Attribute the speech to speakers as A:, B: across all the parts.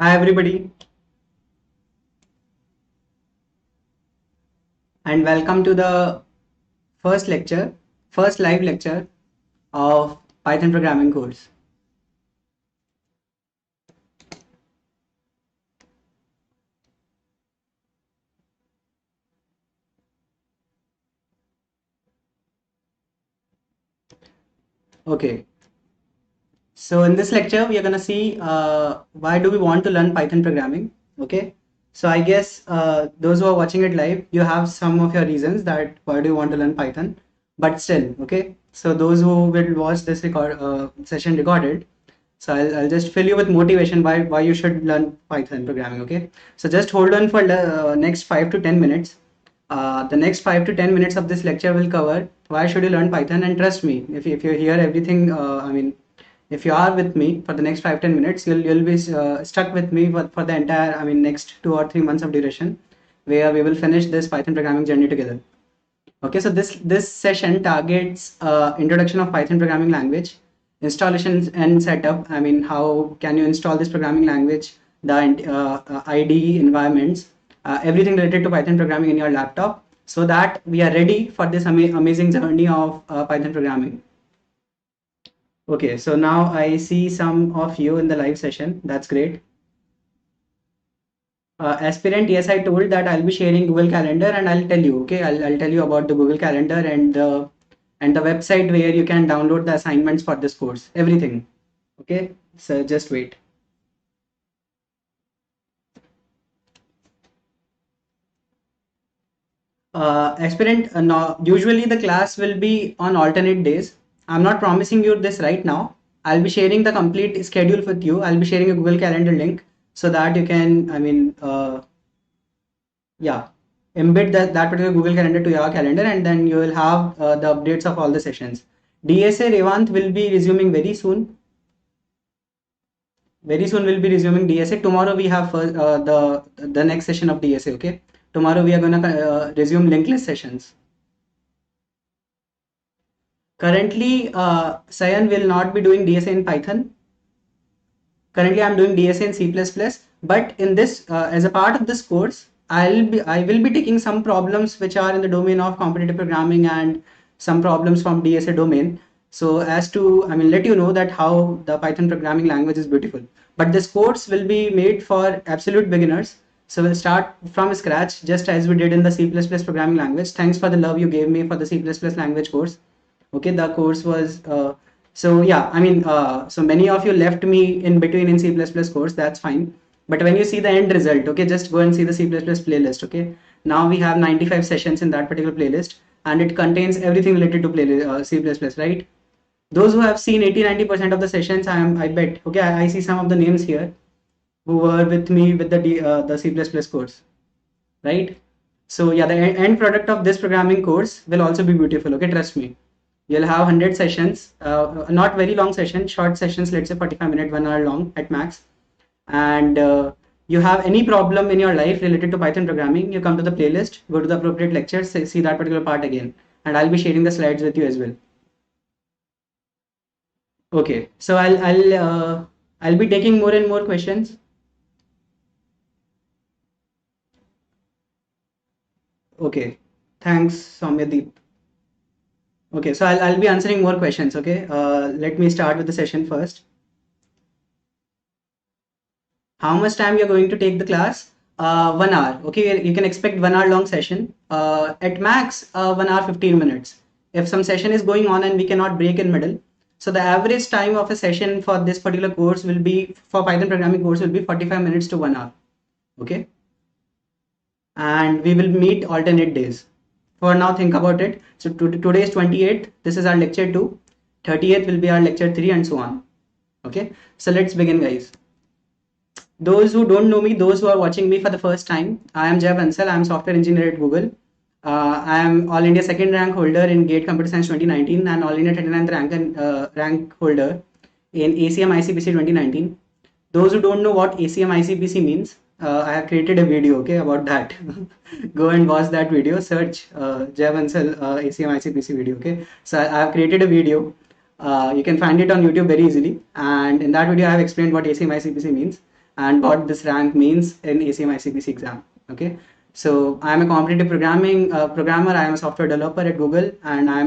A: Hi everybody, and welcome to the first live lecture of Python programming course. Okay, so in this lecture we are gonna see why do we want to learn Python programming. Okay, so I guess those who are watching it live, you have some of your reasons that why do you want to learn Python, but still, okay. So those who will watch this session recorded, so I'll just fill you with motivation why you should learn Python programming. Okay, so just hold on for the next 5 to 10 minutes. The next 5 to 10 minutes of this lecture will cover why should you learn Python, and trust me, if you hear everything, if you are with me for the next 5 10 minutes, you'll be stuck with me for the entire next 2 or 3 months of duration, where we will finish this Python programming journey together. Okay, so this session targets introduction of Python programming language, installation and setup. I mean, how can you install this programming language, the IDE environments, everything related to Python programming in your laptop, so that we are ready for this amazing journey of Python programming. Okay, so now I see some of you in the live session. That's great. Aspirant, yes, I told that I'll be sharing Google Calendar, and I'll tell you. Okay, I'll tell you about the Google Calendar and the website where you can download the assignments for this course. Everything. Okay, so just wait. Aspirant, no, usually the class will be on alternate days. I'm not promising you this right now. I'll be sharing the complete schedule with you. I'll be sharing a Google Calendar link so that you can, yeah, embed that particular Google Calendar to your calendar, and then you will have the updates of all the sessions. DSA Revant will be resuming very soon. Very soon we'll be resuming DSA. Tomorrow we have the next session of DSA. Okay, tomorrow we are gonna resume linked list sessions. Currently, Sayan will not be doing DSA in Python. Currently, I'm doing DSA in C++. But in this, as a part of this course, I will be taking some problems which are in the domain of competitive programming and some problems from DSA domain. So as to, let you know that how the Python programming language is beautiful. But this course will be made for absolute beginners. So we'll start from scratch, just as we did in the C++ programming language. Thanks for the love you gave me for the C++ language course. Okay, the course was so yeah, so many of you left me in between in C++ course. That's fine, but when you see the end result, okay, just go and see the C++ playlist. Okay, now we have 95 sessions in that particular playlist, and it contains everything related to C++, right? Those who have seen 80-90% of the sessions, I bet, okay, I see some of the names here who were with me with the C++ course, right? So yeah, the end product of this programming course will also be beautiful. Okay, trust me. You'll have 100 sessions, not very long sessions, short sessions, let's say 45 minutes, 1 hour long at max. And you have any problem in your life related to Python programming, you come to the playlist, go to the appropriate lectures, see that particular part again. And I'll be sharing the slides with you as well. Okay, so I'll be taking more and more questions. Okay, thanks, Soumyadeep. Okay, so I'll be answering more questions. Okay, let me start with the session first. How much time you're going to take the class? 1 hour. Okay, you can expect 1 hour long session. At max, 1 hour 15 minutes. If some session is going on and we cannot break in middle, so the average time of a session for this particular course will be, for Python programming course, will be 45 minutes to 1 hour. Okay, and we will meet alternate days. For now, think about it. So today is 28th. This is our lecture 2. 30th will be our lecture 3, and so on. Okay, so let's begin, guys. Those who don't know me, those who are watching me for the first time, I am Jay Bansal. I am software engineer at Google. I am All India second rank holder in GATE Computer Science 2019 and All India 39th rank holder in ACM ICPC 2019. Those who don't know what ACM ICPC means, I have created a video, okay, about that. Go and watch that video. Search Jay Bansal ACM ICPC video, okay. So I have created a video. You can find it on YouTube very easily. And in that video, I have explained what ACM ICPC means. and what this rank means in ACM ICPC exam. Okay, so I am a competitive programming programmer. I am a software developer at Google, and I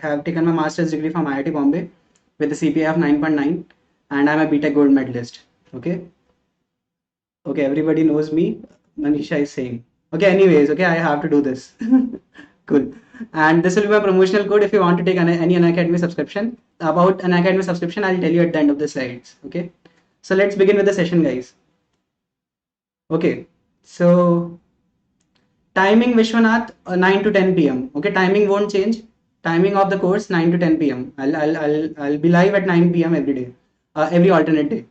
A: have taken my master's degree from IIT Bombay with a CPA of 9.9, and I'm a BTech gold medalist. Okay, okay, everybody knows me. Manisha is saying. Okay, anyways, okay, I have to do this. Cool. And this will be my promotional code if you want to take any Unacademy subscription. About Unacademy subscription, I'll tell you at the end of the slides. Okay. So let's begin with the session, guys. Okay. So timing, Vishwanath, 9 to 10 p.m. Okay, timing won't change. Timing of the course 9 to 10 p.m. I'll be live at 9 p.m. every day, every alternate day.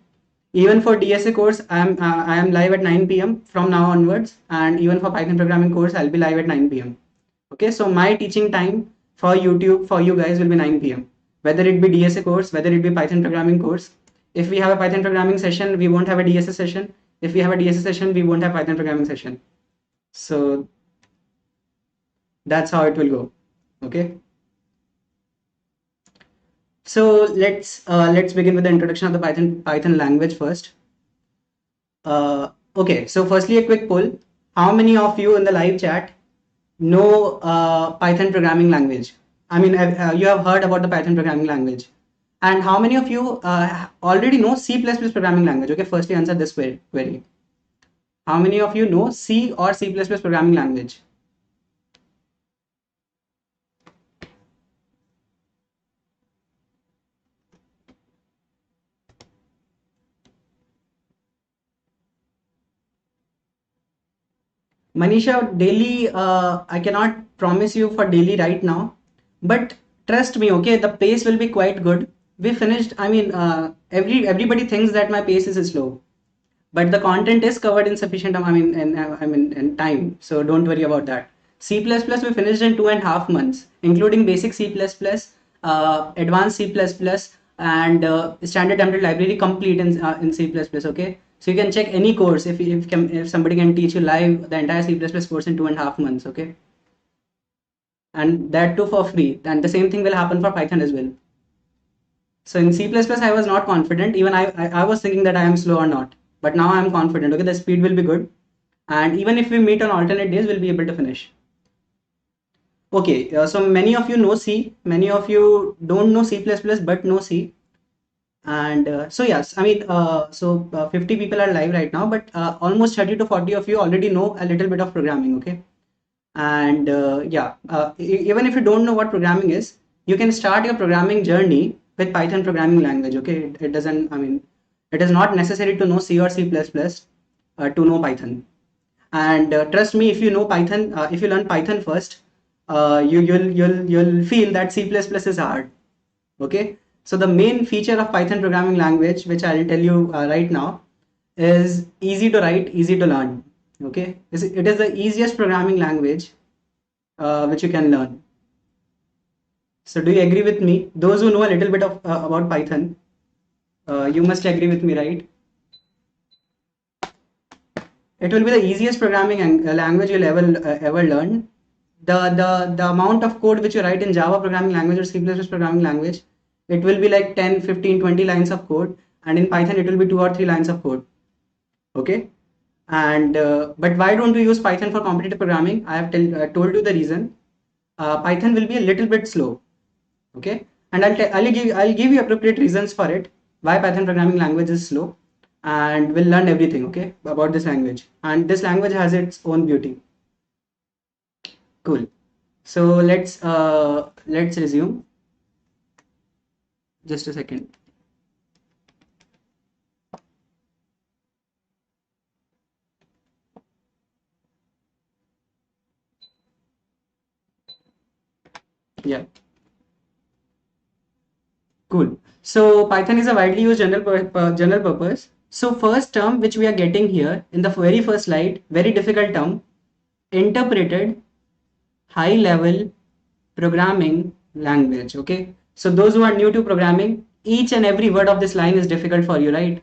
A: Even for DSA course, I am live at 9 p.m. from now onwards, and even for Python programming course, I'll be live at 9 p.m. Okay, so my teaching time for YouTube for you guys will be 9 p.m. Whether it be DSA course, whether it be Python programming course. If we have a Python programming session, we won't have a DSA session. If we have a DSA session, we won't have Python programming session. So that's how it will go. Okay. So let's begin with the introduction of the Python language first. Okay, so firstly a quick poll. How many of you in the live chat know Python programming language? I mean, you have heard about the Python programming language. And how many of you already know C++ programming language? Okay, firstly answer this query. How many of you know C or C++ programming language? Manisha, daily, I cannot promise you for daily right now, but trust me, okay, the pace will be quite good. We finished, I mean, everybody thinks that my pace is slow, but the content is covered in sufficient, in time, so don't worry about that. C++ we finished in 2.5 months, including basic C++, advanced C++, and standard template library complete in C++, okay? So you can check any course if somebody can teach you live the entire C++ course in 2.5 months, okay? And that too for free. And the same thing will happen for Python as well. So in C++, I was not confident. Even I was thinking that I am slow or not. But now I am confident, okay? The speed will be good. And even if we meet on alternate days, we'll be able to finish. Okay, so many of you know C. Many of you don't know C++, but know C. And so yes, I mean, 50 people are live right now, but almost 30 to 40 of you already know a little bit of programming, okay? And even if you don't know what programming is, you can start your programming journey with Python programming language, okay? It doesn't, I mean, it is not necessary to know C or C++ to know Python. And trust me, if you know Python, if you learn Python first, you'll feel that C++ is hard, okay? So the main feature of Python programming language, which I'll tell you right now, is easy to write, easy to learn. Okay, it is the easiest programming language which you can learn. So do you agree with me? Those who know a little bit of about Python, you must agree with me, right? It will be the easiest programming language you'll ever learn. The amount of code which you write in Java programming language or C++ programming language, it will be like 10, 15, 20 lines of code, and in Python it will be 2 or 3 lines of code. Okay, and but why don't we use Python for competitive programming? I have told you the reason. Python will be a little bit slow. Okay, and I'll give you appropriate reasons for it, why Python programming language is slow, and we'll learn everything, okay, about this language. And this language has its own beauty. Cool. So let's resume. Just a second. Yeah. Cool. So Python is a widely used general purpose. So first term which we are getting here in the very first slide, very difficult term, interpreted high level programming language. Okay. So those who are new to programming, each and every word of this line is difficult for you, right?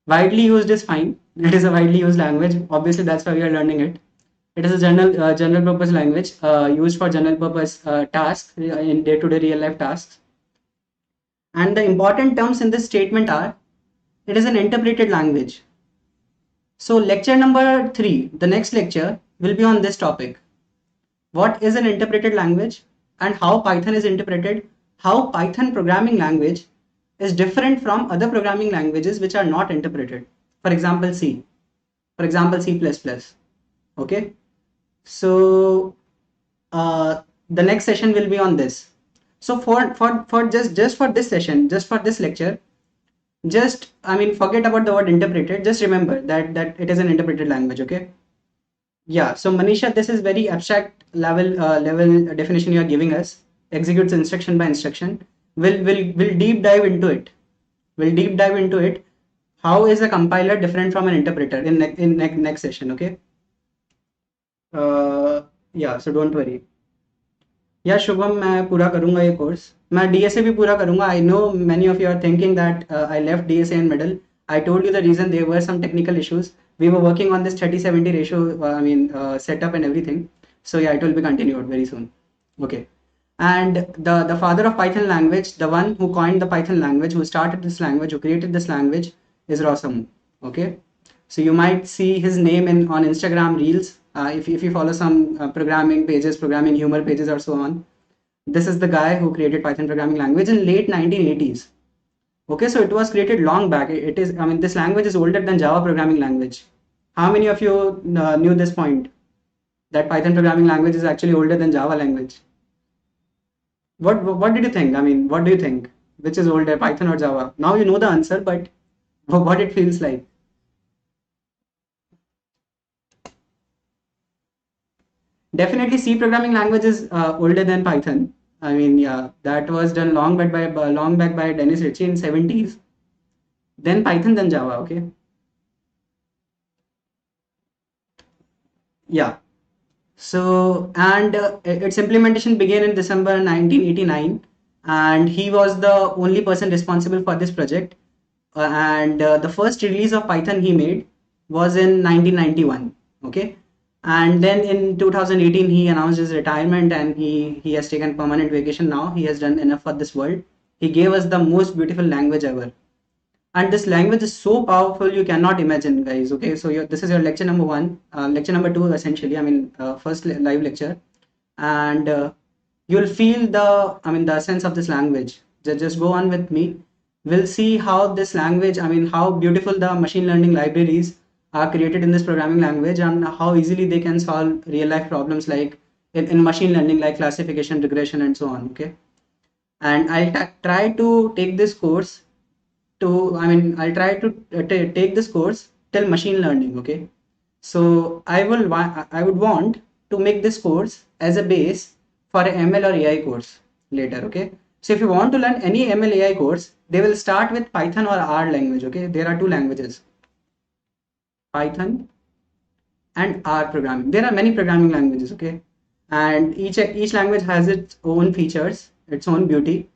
A: Widely used is fine. It is a widely used language. Obviously, that's why we are learning it. It is a general purpose language used for general purpose tasks in day-to-day real life tasks. And the important terms in this statement are It is an interpreted language. So lecture number 3, the next lecture will be on this topic. What is an interpreted language and how Python is interpreted, how Python programming language is different from other programming languages which are not interpreted. For example, C. For example, C++. Okay. So the next session will be on this. So for just for this session, just for this lecture, just forget about the word interpreted. Just remember that it is an interpreted language. Okay. Yeah. So Manisha, this is very abstract level definition you are giving us. Executes instruction by instruction. We'll deep dive into it. We'll deep dive into it. How is a compiler different from an interpreter in next session? Okay. Yeah. So don't worry. या शुभम मैं पूरा करूंगा ये course मैं DSA भी पूरा करूंगा I know many of you are thinking that I left DSA in middle I told you the reason there were some technical issues we were working on this 30-70 ratio setup and everything, so yeah, it will be continued very soon. Okay. And the father of Python language, the one who coined the Python language, who started this language, who created this language, is Rosamu. Okay. So you might see his name on Instagram reels, if you follow some programming pages, programming humor pages or so on. This is the guy who created Python programming language in late 1980s. Okay, so it was created long back. It is, this language is older than Java programming language. How many of you knew this point? That Python programming language is actually older than Java language. What did you think? What do you think? Which is older, Python or Java? Now you know the answer, but what it feels like. Definitely C programming language is older than Python. Yeah, that was done long back by Dennis Ritchie in 70s. Then Python, then Java. Okay. Yeah. So, and its implementation began in December 1989, and he was the only person responsible for this project. And the first release of Python he made was in 1991. Okay. And then in 2018 he announced his retirement, and he has taken permanent vacation now. He has done enough for this world. He gave us the most beautiful language ever, and this language is so powerful you cannot imagine, guys. Okay, so this is your lecture number 1, lecture number 2 essentially, first live lecture, and you'll feel the essence of this language. Just go on with me. We'll see how this language, how beautiful the machine learning libraries are created in this programming language, and how easily they can solve real life problems like in machine learning, like classification, regression, and so on. Okay. And I'll try to take this course I'll try to take this course till machine learning. Okay. So I would want to make this course as a base for a ML or AI course later. Okay. So if you want to learn any ML AI course, they will start with Python or R language. Okay. There are two languages, Python and R programming. There are many programming languages. Okay. And each language has its own features, its own beauty.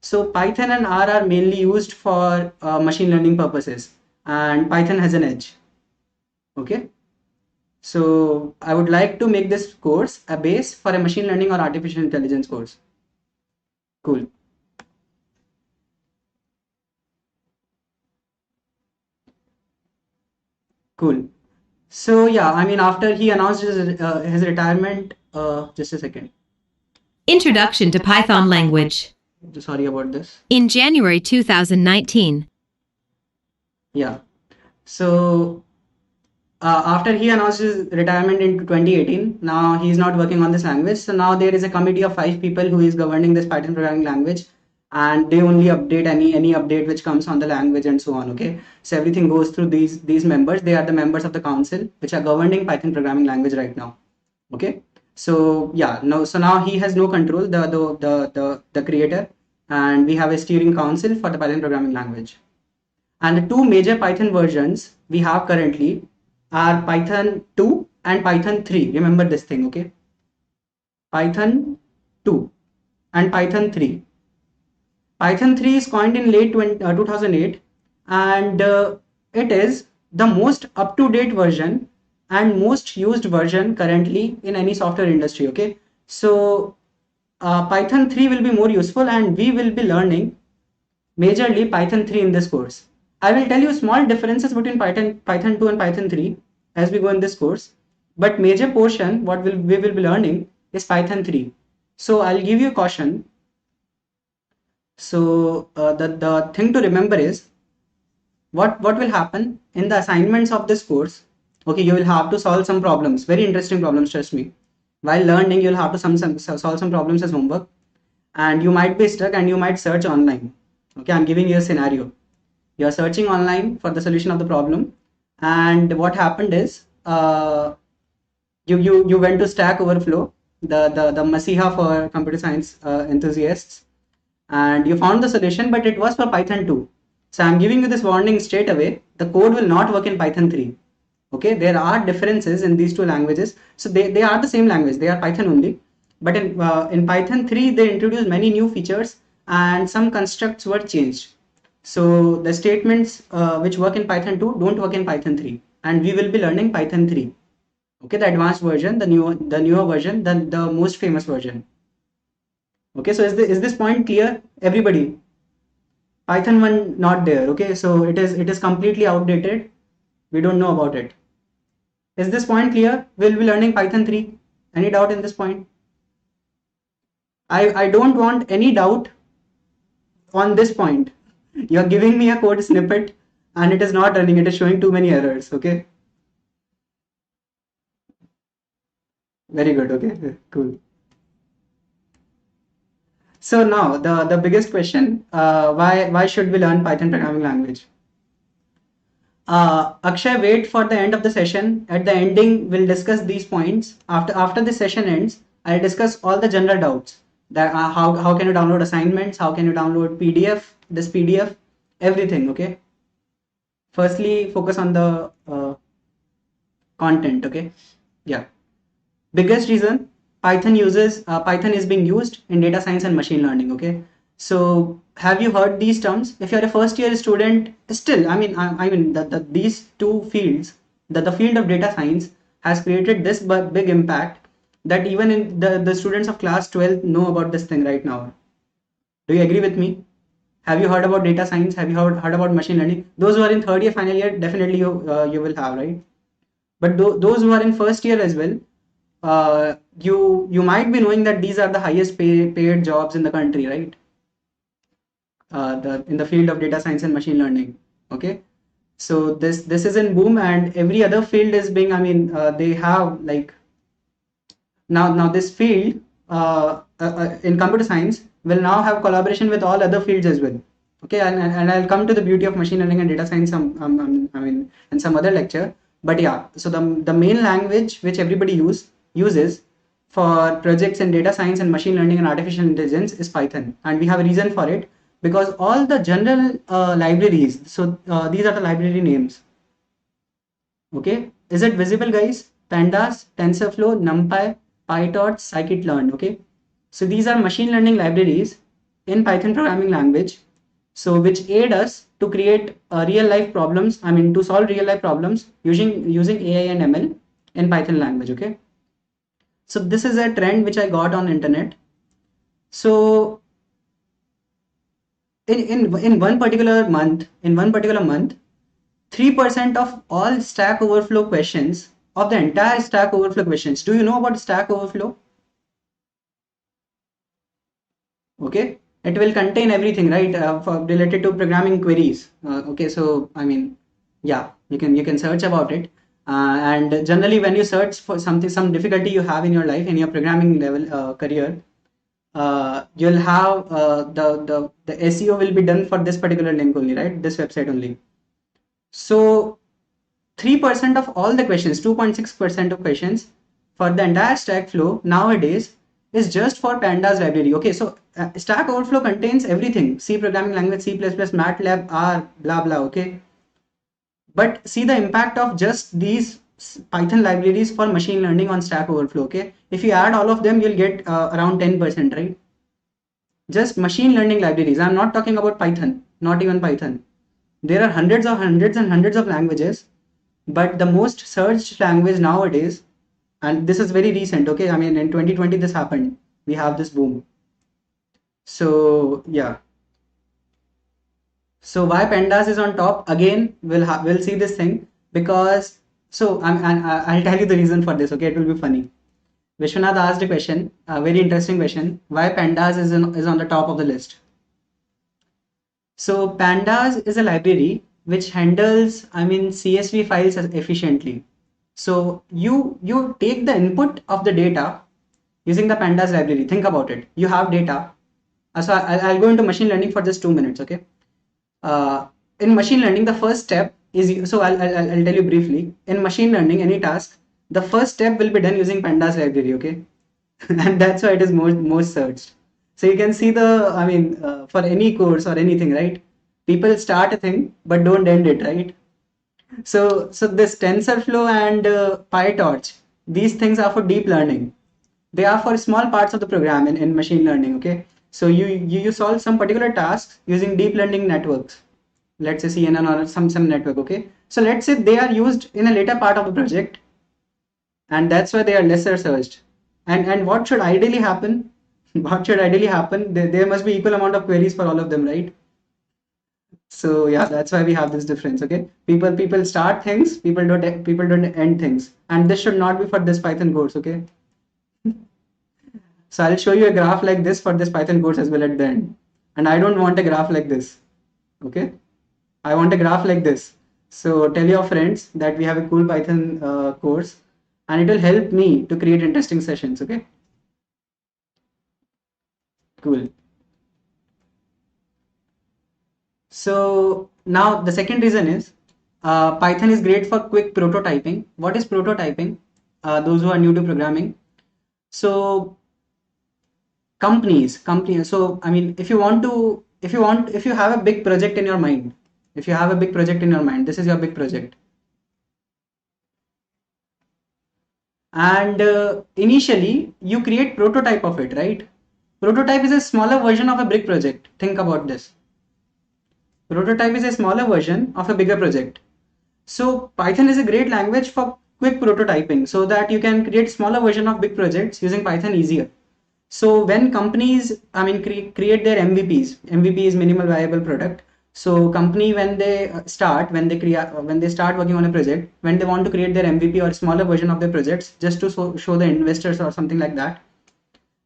A: So Python and R are mainly used for machine learning purposes, and Python has an edge. Okay. So I would like to make this course a base for a machine learning or artificial intelligence course. Cool. Cool. So yeah, after he announced his retirement, just a second.
B: Introduction to Python language.
A: Sorry about this.
B: In January 2019.
A: Yeah. So after he announced his retirement in 2018, now he is not working on this language. So now there is a committee of 5 people who is governing this Python programming language, and they only update any update which comes on the language and so on. Okay. So everything goes through these members. They are the members of the council which are governing Python programming language right now. Okay. So yeah, so now he has no control, the creator, and we have a steering council for the Python programming language. And the two major Python versions we have currently are Python 2 and Python 3. Remember this thing, okay? Python 2 and Python 3. Python 3 is coined in late 2008, and it is the most up-to-date version and most used version currently in any software industry. Okay, so Python 3 will be more useful, and we will be learning majorly Python 3 in this course. I will tell you small differences between Python 2 and Python 3 as we go in this course. But major portion, what we will be learning is Python 3. So I'll give you a caution. So the thing to remember is what will happen in the assignments of this course. Okay, you will have to solve some problems, very interesting problems, trust me. While learning, you'll have to solve some problems as homework, and you might be stuck and you might search online. Okay, I'm giving you a scenario. You're searching online for the solution of the problem, and what happened is you went to Stack Overflow, the Masiha for computer science enthusiasts, and you found the solution, but it was for Python 2. So I'm giving you this warning straight away. The code will not work in Python 3. Okay, there are differences in these two languages. So they are the same language. They are Python only. But in Python 3, they introduced many new features and some constructs were changed. So the statements which work in Python 2 don't work in Python 3. And we will be learning Python 3. Okay, the advanced version, the newer version, the most famous version. Okay, so is this point clear, everybody? Python 1 not there. Okay, so it is completely outdated. We don't know about it. Is this point clear? We'll be learning Python 3. Any doubt in this point? I don't want any doubt on this point. You're giving me a code snippet and it is not running. It is showing too many errors. Okay. Very good. Okay, cool. So now the biggest question, why should we learn Python programming language? Akshay, wait for the end of the session. At the ending, we'll discuss these points. After the session ends, I'll discuss all the general doubts. That how can you download assignments? How can you download PDF? This PDF, everything. Okay. Firstly, focus on the content. Okay. Yeah. Biggest reason Python is being used in data science and machine learning. Okay. So have you heard these terms? If you're a first year student, still, I mean these two fields, the field of data science has created this big impact that even in the students of class 12 know about this thing right now. Do you agree with me? Have you heard about data science? Have you heard about machine learning? Those who are in third year, final year, definitely you will have, right? But those who are in first year as well, you might be knowing that these are the highest paid jobs in the country, right? In the field of data science and machine learning. Okay, so this is in boom, and every other field is being, they have like now this field in computer science will now have collaboration with all other fields as well. Okay, and I'll come to the beauty of machine learning and data science in some other lecture. But yeah, so the main language which everybody uses for projects in data science and machine learning and artificial intelligence is Python, and we have a reason for it, because all the general libraries, so these are the library names. Okay, is it visible, guys? Pandas, TensorFlow, NumPy, PyTorch, Scikit-learn. Okay, so these are machine learning libraries in Python programming language, so which aid us to create real life problems, to solve real life problems using AI and ML in Python language. Okay, so this is a trend which I got on internet. So in one particular month, 3% of all Stack Overflow questions, of the entire Stack Overflow questions. Do you know about Stack Overflow? Okay, it will contain everything, right, related to programming queries. Okay, so yeah, you can search about it. And generally, when you search for some difficulty you have in your life, in your programming level career, you'll have the SEO will be done for this particular link only, right? This website only. So 3% of all the questions, 2.6% of questions for the entire Stack Flow nowadays is just for Pandas library. Okay, so Stack Overflow contains everything: C programming language, C++, MATLAB, R, blah blah. Okay, but see the impact of just these Python libraries for machine learning on Stack Overflow. Okay, if you add all of them, you'll get around 10%, right? Just machine learning libraries. I'm not talking about Python, not even Python. There are hundreds of languages, but the most searched language nowadays, and this is very recent. Okay, in 2020 this happened. We have this boom. So yeah. So why pandas is on top? Again, we'll see this thing because I'll tell you the reason for this. Okay, it will be funny. Vishwanath asked a question, a very interesting question. Why pandas is on the top of the list? So pandas is a library which handles, CSV files efficiently. So you take the input of the data using the pandas library. Think about it. You have data. So I'll go into machine learning for just 2 minutes. Okay. In machine learning, the first step is, so I'll tell you briefly. In machine learning, any task, the first step will be done using pandas library. Okay. And that's why it is most searched. So you can see for any course or anything, right? People start a thing but don't end it, right? So this TensorFlow and PyTorch, these things are for deep learning. They are for small parts of the program in machine learning. Okay, so you solve some particular tasks using deep learning networks. Let's say CNN or some network. Okay, so let's say they are used in a later part of the project, and that's why they are lesser searched. And what should ideally happen? What should ideally happen? There must be equal amount of queries for all of them, right? So yeah, that's why we have this difference. Okay, people start things, people don't end things, and this should not be for this Python course. Okay, so I'll show you a graph like this for this Python course as well at the end, and I don't want a graph like this. Okay, I want a graph like this. So tell your friends that we have a cool Python course, and it will help me to create interesting sessions. Okay, cool. So now the second reason is Python is great for quick prototyping. What is prototyping? Those who are new to programming. So companies. So if you have a big project in your mind, this is your big project. And initially you create prototype of it, right? Prototype is a smaller version of a big project. Think about this. Prototype is a smaller version of a bigger project. So Python is a great language for quick prototyping so that you can create smaller version of big projects using Python easier. So when companies, create their MVPs, MVP is minimal viable product. So company when they start working on a project, when they want to create their MVP or smaller version of their projects just to show the investors or something like that,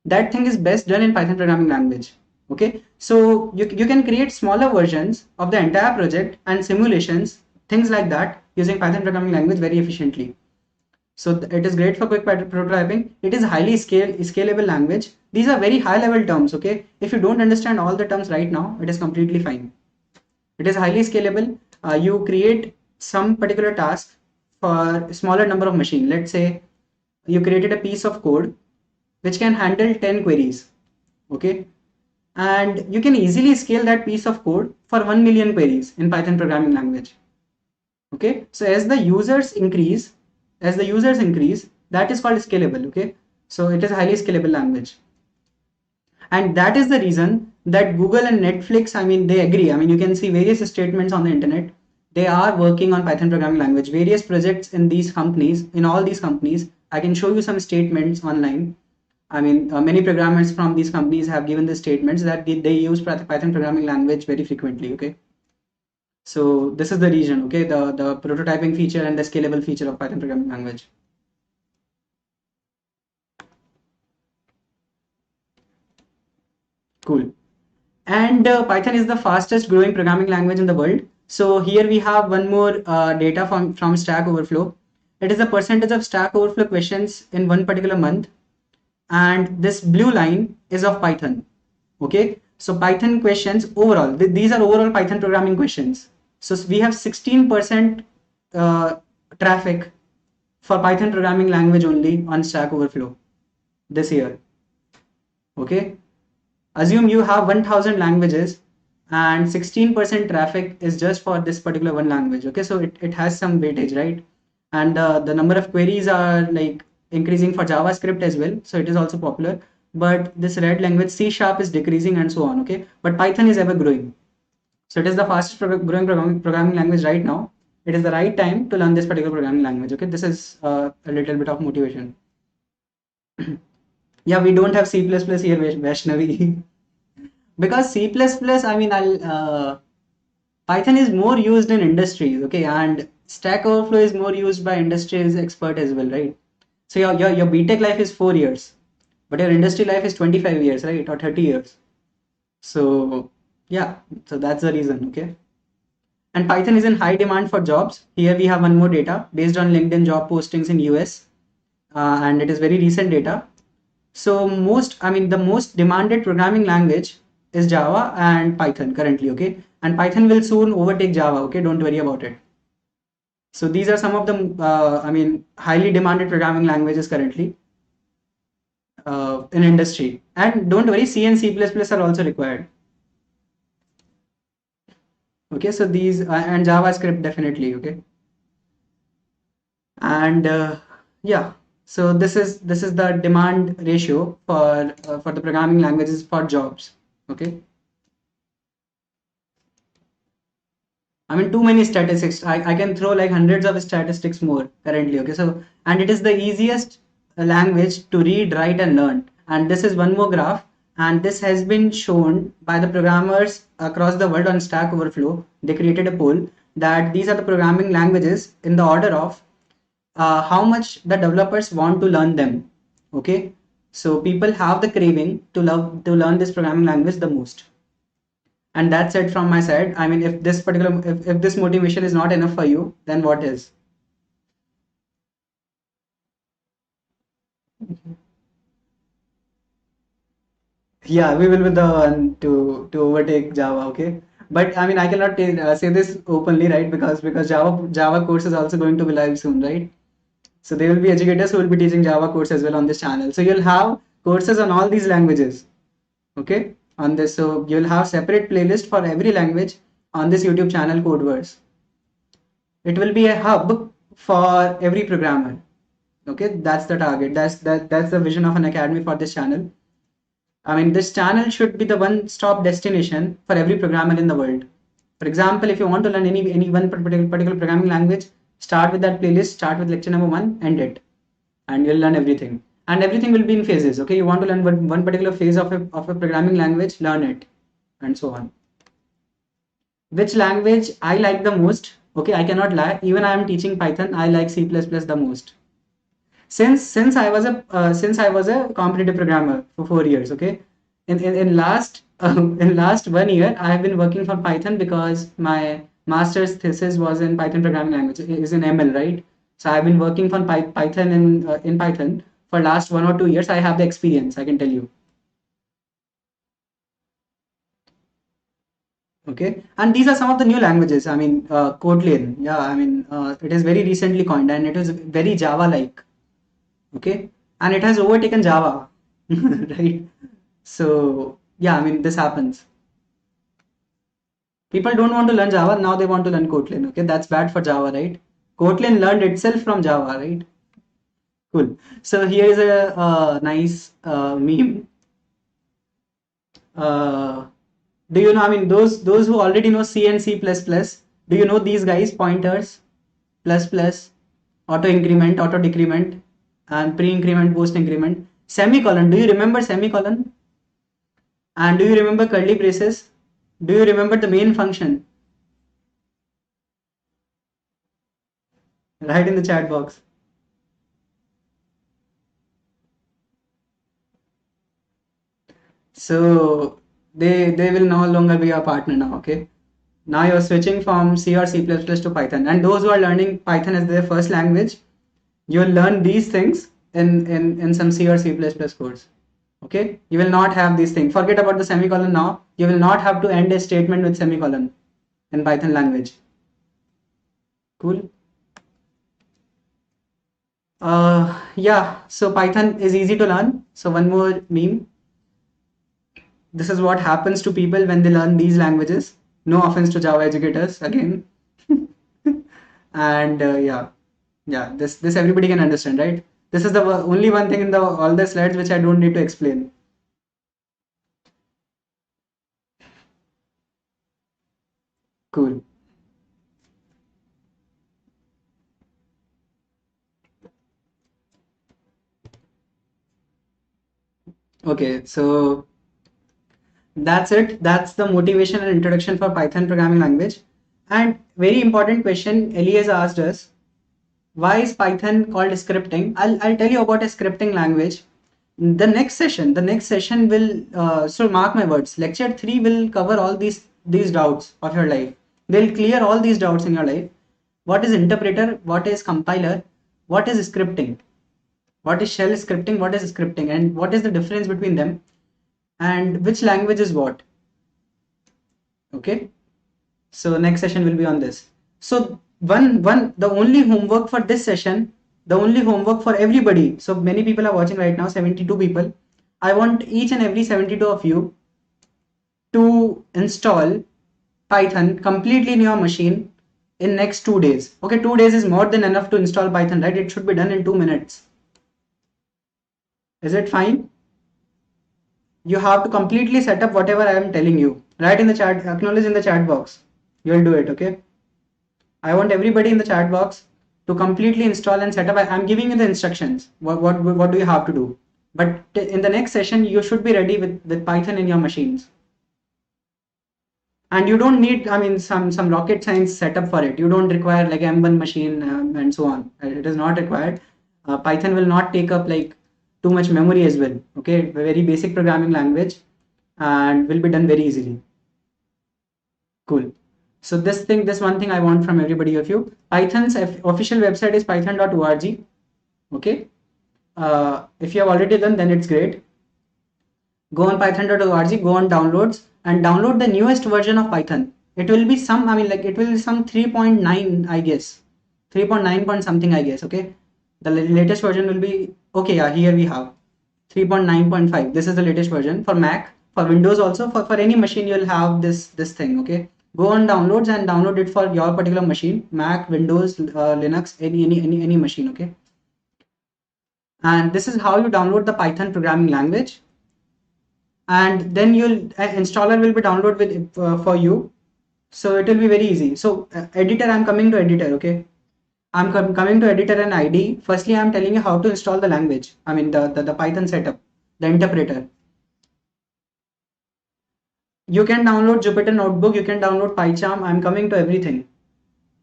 A: that thing is best done in Python programming language. Okay, so you can create smaller versions of the entire project and simulations, things like that, using Python programming language very efficiently. So it is great for quick prototyping. It is highly scalable language. These are very high level terms. Okay, if you don't understand all the terms right now, it is completely fine. It is highly scalable. You create some particular task for a smaller number of machine. Let's say you created a piece of code which can handle 10 queries. Okay, and you can easily scale that piece of code for 1 million queries in Python programming language. Okay, so as the users increase, that is called scalable. Okay, so it is a highly scalable language, and that is the reason that Google and Netflix, they agree. You can see various statements on the internet. They are working on Python programming language, various projects in all these companies. I can show you some statements online. Many programmers from these companies have given the statements that they use Python programming language very frequently. Okay, so this is the reason. Okay, the prototyping feature and the scalable feature of Python programming language. Cool. And Python is the fastest growing programming language in the world. So here we have one more data from Stack Overflow. It is the percentage of Stack Overflow questions in one particular month, and this blue line is of Python. Okay, so Python questions overall, these are overall Python programming questions. So we have 16% traffic for Python programming language only on Stack Overflow this year. Okay, assume you have 1000 languages and 16% traffic is just for this particular one language. Okay, so it has some weightage, right? And the number of queries are like increasing for JavaScript as well, so it is also popular. But this red language C# is decreasing and so on. Okay, but Python is ever growing, so it is the fastest growing programming language right now. It is the right time to learn this particular programming language. Okay, this is a little bit of motivation. Yeah, we don't have C++ here, Vaishnavi. Because C++, Python is more used in industries, okay, and Stack Overflow is more used by industries expert as well, right? So your BTech life is 4 years, but your industry life is 25 years, right, or 30 years. So yeah, so that's the reason, okay. And Python is in high demand for jobs. Here we have one more data based on LinkedIn job postings in US, and it is very recent data. So the most demanded programming language is Java and Python currently, okay? And Python will soon overtake Java, okay? Don't worry about it. So these are some of the, highly demanded programming languages currently in industry. And don't worry, C and C++ are also required. Okay, so these and JavaScript definitely, okay? And yeah, so this is the demand ratio for the programming languages for jobs, okay? I mean, too many statistics. I can throw like hundreds of statistics more currently. Okay, so and it is the easiest language to read, write, and learn. And this is one more graph, and this has been shown by the programmers across the world on Stack Overflow. They created a poll that these are the programming languages in the order of how much the developers want to learn them. Okay, so people have the craving to love to learn this programming language the most. And that's it from my side. I mean, if this motivation is not enough for you, then what is? Yeah, we will be the one to overtake Java, okay? But I mean, I cannot say this openly, right? Because Java course is also going to be live soon, right? So there will be educators who will be teaching Java course as well on this channel. So you'll have courses on all these languages, okay? On this, so you'll have separate playlist for every language on this YouTube channel, Codeverse. It will be a hub for every programmer. Okay, that's the target. That's the vision of an academy for this channel. I mean, this channel should be the one-stop destination for every programmer in the world. For example, if you want to learn any one particular programming language, start with that playlist, start with lecture number 1, end it, and you'll learn everything. And everything will be in phases. Okay, you want to learn one particular phase of a programming language, learn it, and so on. Which language I like the most? Okay, I cannot lie. Even I am teaching Python, I like C++ the most. Since I was a competitive programmer for 4 years. Okay, in last in last 1 year, I have been working for Python because my master's thesis was in Python programming language. It is in ML, right? So I've been working for Python in Python for last 1 or 2 years. I have the experience, I can tell you. Okay, and these are some of the new languages. I mean, Kotlin, yeah, I mean, it is very recently coined and it is very Java like. Okay, and it has overtaken Java, right? So yeah, I mean, this happens. People don't want to learn Java, now they want to learn Kotlin. Okay, that's bad for Java, right? Kotlin learned itself from Java, right? Cool. So here is a nice meme. uh, do you know, I mean, those who already know C and C++, do you know these guys? Pointers, plus plus, auto increment, auto decrement, and pre increment, post increment. Semicolon, do you remember semicolon? And do you remember curly braces? Do you remember the main function? Write in the chat box. So they will no longer be your partner now, okay? Now you're switching from C or C++ to Python. And those who are learning Python as their first language, you'll learn these things in some C or C++ course. Okay? You will not have these things. Forget about the semicolon now. You will not have to end a statement with semicolon in Python language. Cool. Yeah, so Python is easy to learn. So one more meme. This is what happens to people when they learn these languages. No offense to Java educators again. And yeah, this everybody can understand, right? This is the only one thing in the all the slides which I don't need to explain. Cool. Okay, so that's it. That's the motivation and introduction for Python programming language. And very important question Elias asked us, why is Python called scripting? I'll tell you about a scripting language. The next session will, so mark my words, lecture 3 will cover all these doubts of your life. They'll clear all these doubts in your life. What is interpreter? What is compiler? What is scripting? What is shell scripting? What is scripting? And what is the difference between them? And which language is what? Okay. So next session will be on this. So the only homework for this session, the only homework for everybody. So many people are watching right now, 72 people. I want each and every 72 of you to install Python completely in your machine in next 2 days. Okay, 2 days is more than enough to install Python, right? It should be done in 2 minutes. Is it fine? You have to completely set up whatever I am telling you. Write in the chat, acknowledge in the chat box. You'll do it, okay? I want everybody in the chat box to completely install and set up. I'm giving you the instructions. What do you have to do? But in the next session, you should be ready with Python in your machines. And you don't need, I mean, some rocket science setup for it. You don't require like M1 machine and so on. It is not required. Python will not take up like too much memory as well. Okay, a very basic programming language, and will be done very easily. Cool. So this one thing I want from everybody of you. Python's official website is python.org. Okay. If you have already done, then it's great. Go on python.org, go on downloads and download the newest version of Python. It will be some, I mean, like it will be some 3.9, I guess. 3.9 point something, I guess. Okay. The latest version will be, okay, yeah, here we have 3.9.5. This is the latest version for Mac. For Windows also, for any machine, you'll have this thing. Okay. Go on downloads and download it for your particular machine, Mac, Windows, Linux, any machine. Okay. And this is how you download the Python programming language. And then installer will be downloaded with for you. So it will be very easy. So editor, I'm coming to editor. Okay. I'm coming to editor and ID. Firstly, I'm telling you how to install the language. I mean, the Python setup, the interpreter. You can download Jupyter Notebook. You can download PyCharm. I'm coming to everything.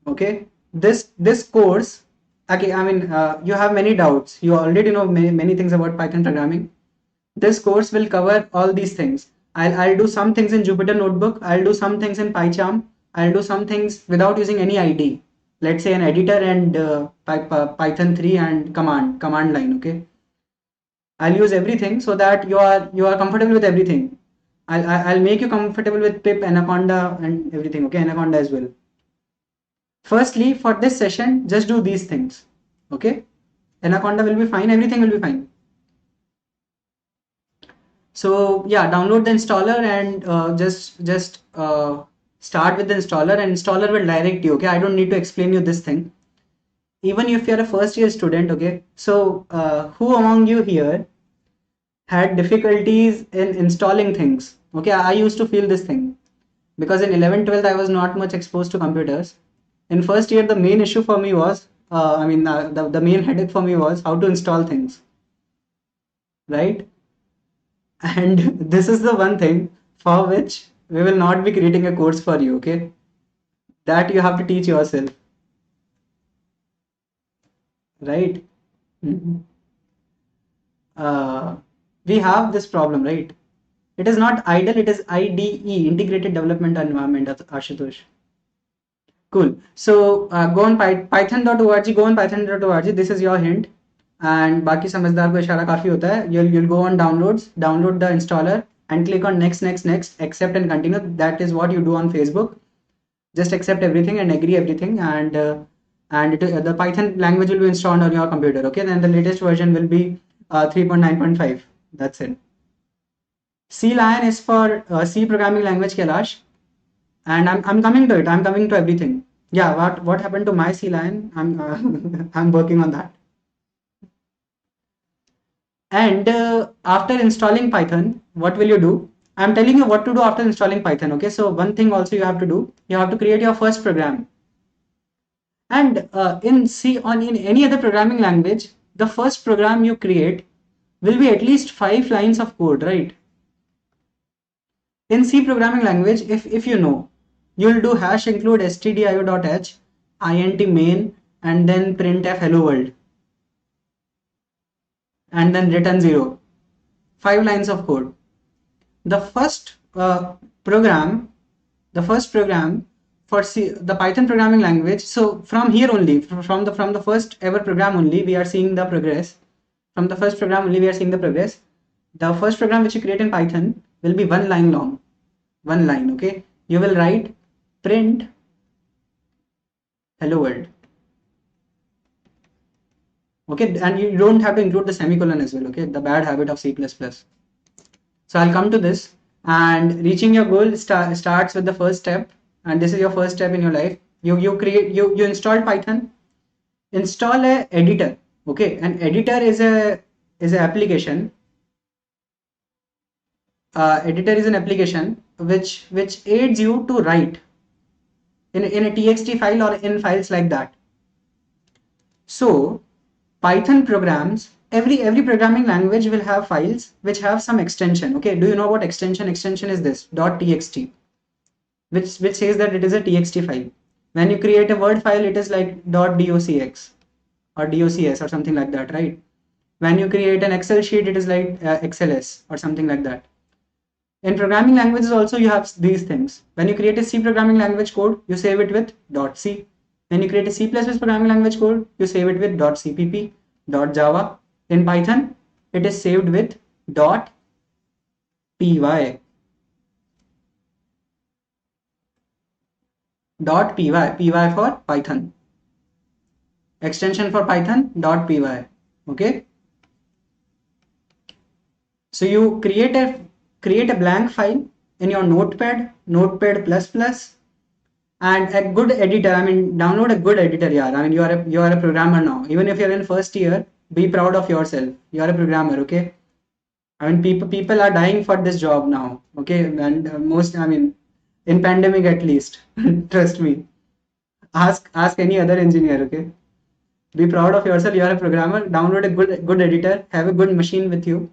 A: Okay. This course, okay, I mean, you have many doubts. You already know many things about Python programming. This course will cover all these things. I'll do some things in Jupyter Notebook. I'll do some things in PyCharm. I'll do some things without using any ID. Let's say an editor and Python 3 and command line. Okay. I'll use everything so that you are comfortable with everything. I'll make you comfortable with pip, anaconda and everything. Okay, anaconda as well. Firstly, for this session, just do these things. Okay, anaconda will be fine. Everything will be fine. So yeah, download the installer and just start with the installer, and installer will direct you. Okay, I don't need to explain you this thing. Even if you're a first year student, okay. So who among you here had difficulties in installing things? Okay, I used to feel this thing because in 11th 12th I was not much exposed to computers. In first year, the main issue for me was the main headache for me was how to install things, right? And this is the one thing for which we will not be creating a course for you. Okay, that you have to teach yourself, right? We have this problem, right? It is not IDLE, it is IDE, Integrated Development Environment, Ashutosh. Cool. So go on python.org, go on python.org. This is your hint. And बाकी समझदार को इशारा काफी होता है. You'll go on downloads, download the installer, and click on next, accept and continue. That is what you do on Facebook. Just accept everything and agree everything, and the Python language will be installed on your computer. Okay, then the latest version will be 3.9.5. That's it. C Lion is for C programming language, Kailash, and I'm coming to it. I'm coming to everything. Yeah, what happened to my C Lion? I'm I'm working on that. And after installing Python, what will you do? I'm telling you what to do after installing Python. Okay, so one thing also you have to do, you have to create your first program. And in any other programming language, the first program you create will be at least 5 lines of code, right? In C programming language, if you know, you'll do hash include stdio.h, int main, and then printf hello world, and then return 0. 5 lines of code. The first program, the first program for the Python programming language. So from here only, from the first ever program only, we are seeing the progress. From the first program only, we are seeing the progress. The first program which you create in Python will be 1 line long. 1 line, okay? You will write print hello world. Okay, and you don't have to include the semicolon as well, okay? The bad habit of C++. So I'll come to this, and reaching your goal starts with the first step, and this is your first step in your life. You install Python, install a editor. Okay, an editor is an application. Editor is an application which aids you to write in a txt file or in files like that. So Python programs, every programming language will have files which have some extension. Okay, do you know what extension? Extension is this .txt, which says that it is a txt file. When you create a word file, it is like .docx or docs or something like that, right? When you create an Excel sheet, it is like xls or something like that. In programming languages also you have these things. When you create a C programming language code, you save it with .c. When you create a C++ programming language code, you save it with .cpp, .java. In Python, it is saved with .py. .py for Python. Extension for Python .py. Okay. So you create a blank file in your notepad and a good editor. I mean, download a good editor. Yeah, I mean, you are a programmer now. Even if you're in first year, be proud of yourself. You are a programmer. Okay. I mean, people are dying for this job now. Okay, and I mean, in pandemic at least. Trust me. Ask any other engineer. Okay. Be proud of yourself. You are a programmer. Download a good editor. Have a good machine with you.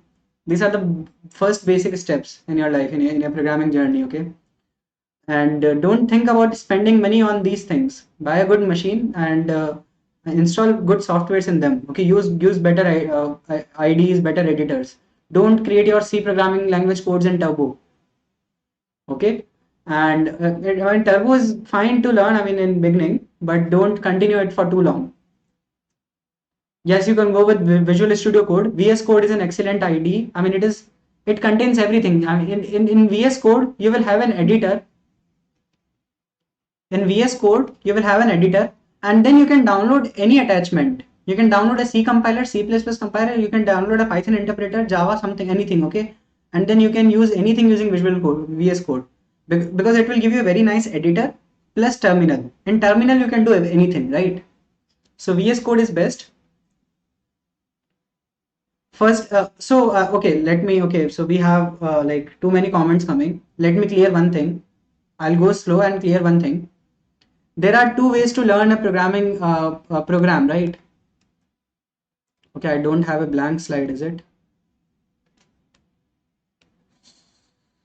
A: These are the first basic steps in your life, in your programming journey. Okay. And don't think about spending money on these things. Buy a good machine and install good softwares in them. Okay, use better IDEs, better editors. Don't create your C programming language codes in Turbo. Okay, and I mean, Turbo is fine to learn, I mean, in beginning, but don't continue it for too long. Yes, you can go with Visual Studio Code. VS Code is an excellent IDE. I mean, it contains everything. I mean, in VS Code you will have an editor. In VS Code, you will have an editor, and then you can download any attachment. You can download a C compiler, C++ compiler, you can download a Python interpreter, Java, something, anything, okay? And then you can use anything using Visual Code, VS Code, because it will give you a very nice editor plus terminal. In terminal, you can do anything, right? So VS Code is best. First, okay, so we have like too many comments coming. Let me clear one thing. I'll go slow and clear one thing. There are two ways to learn a programming program, right? Okay, I don't have a blank slide, is it?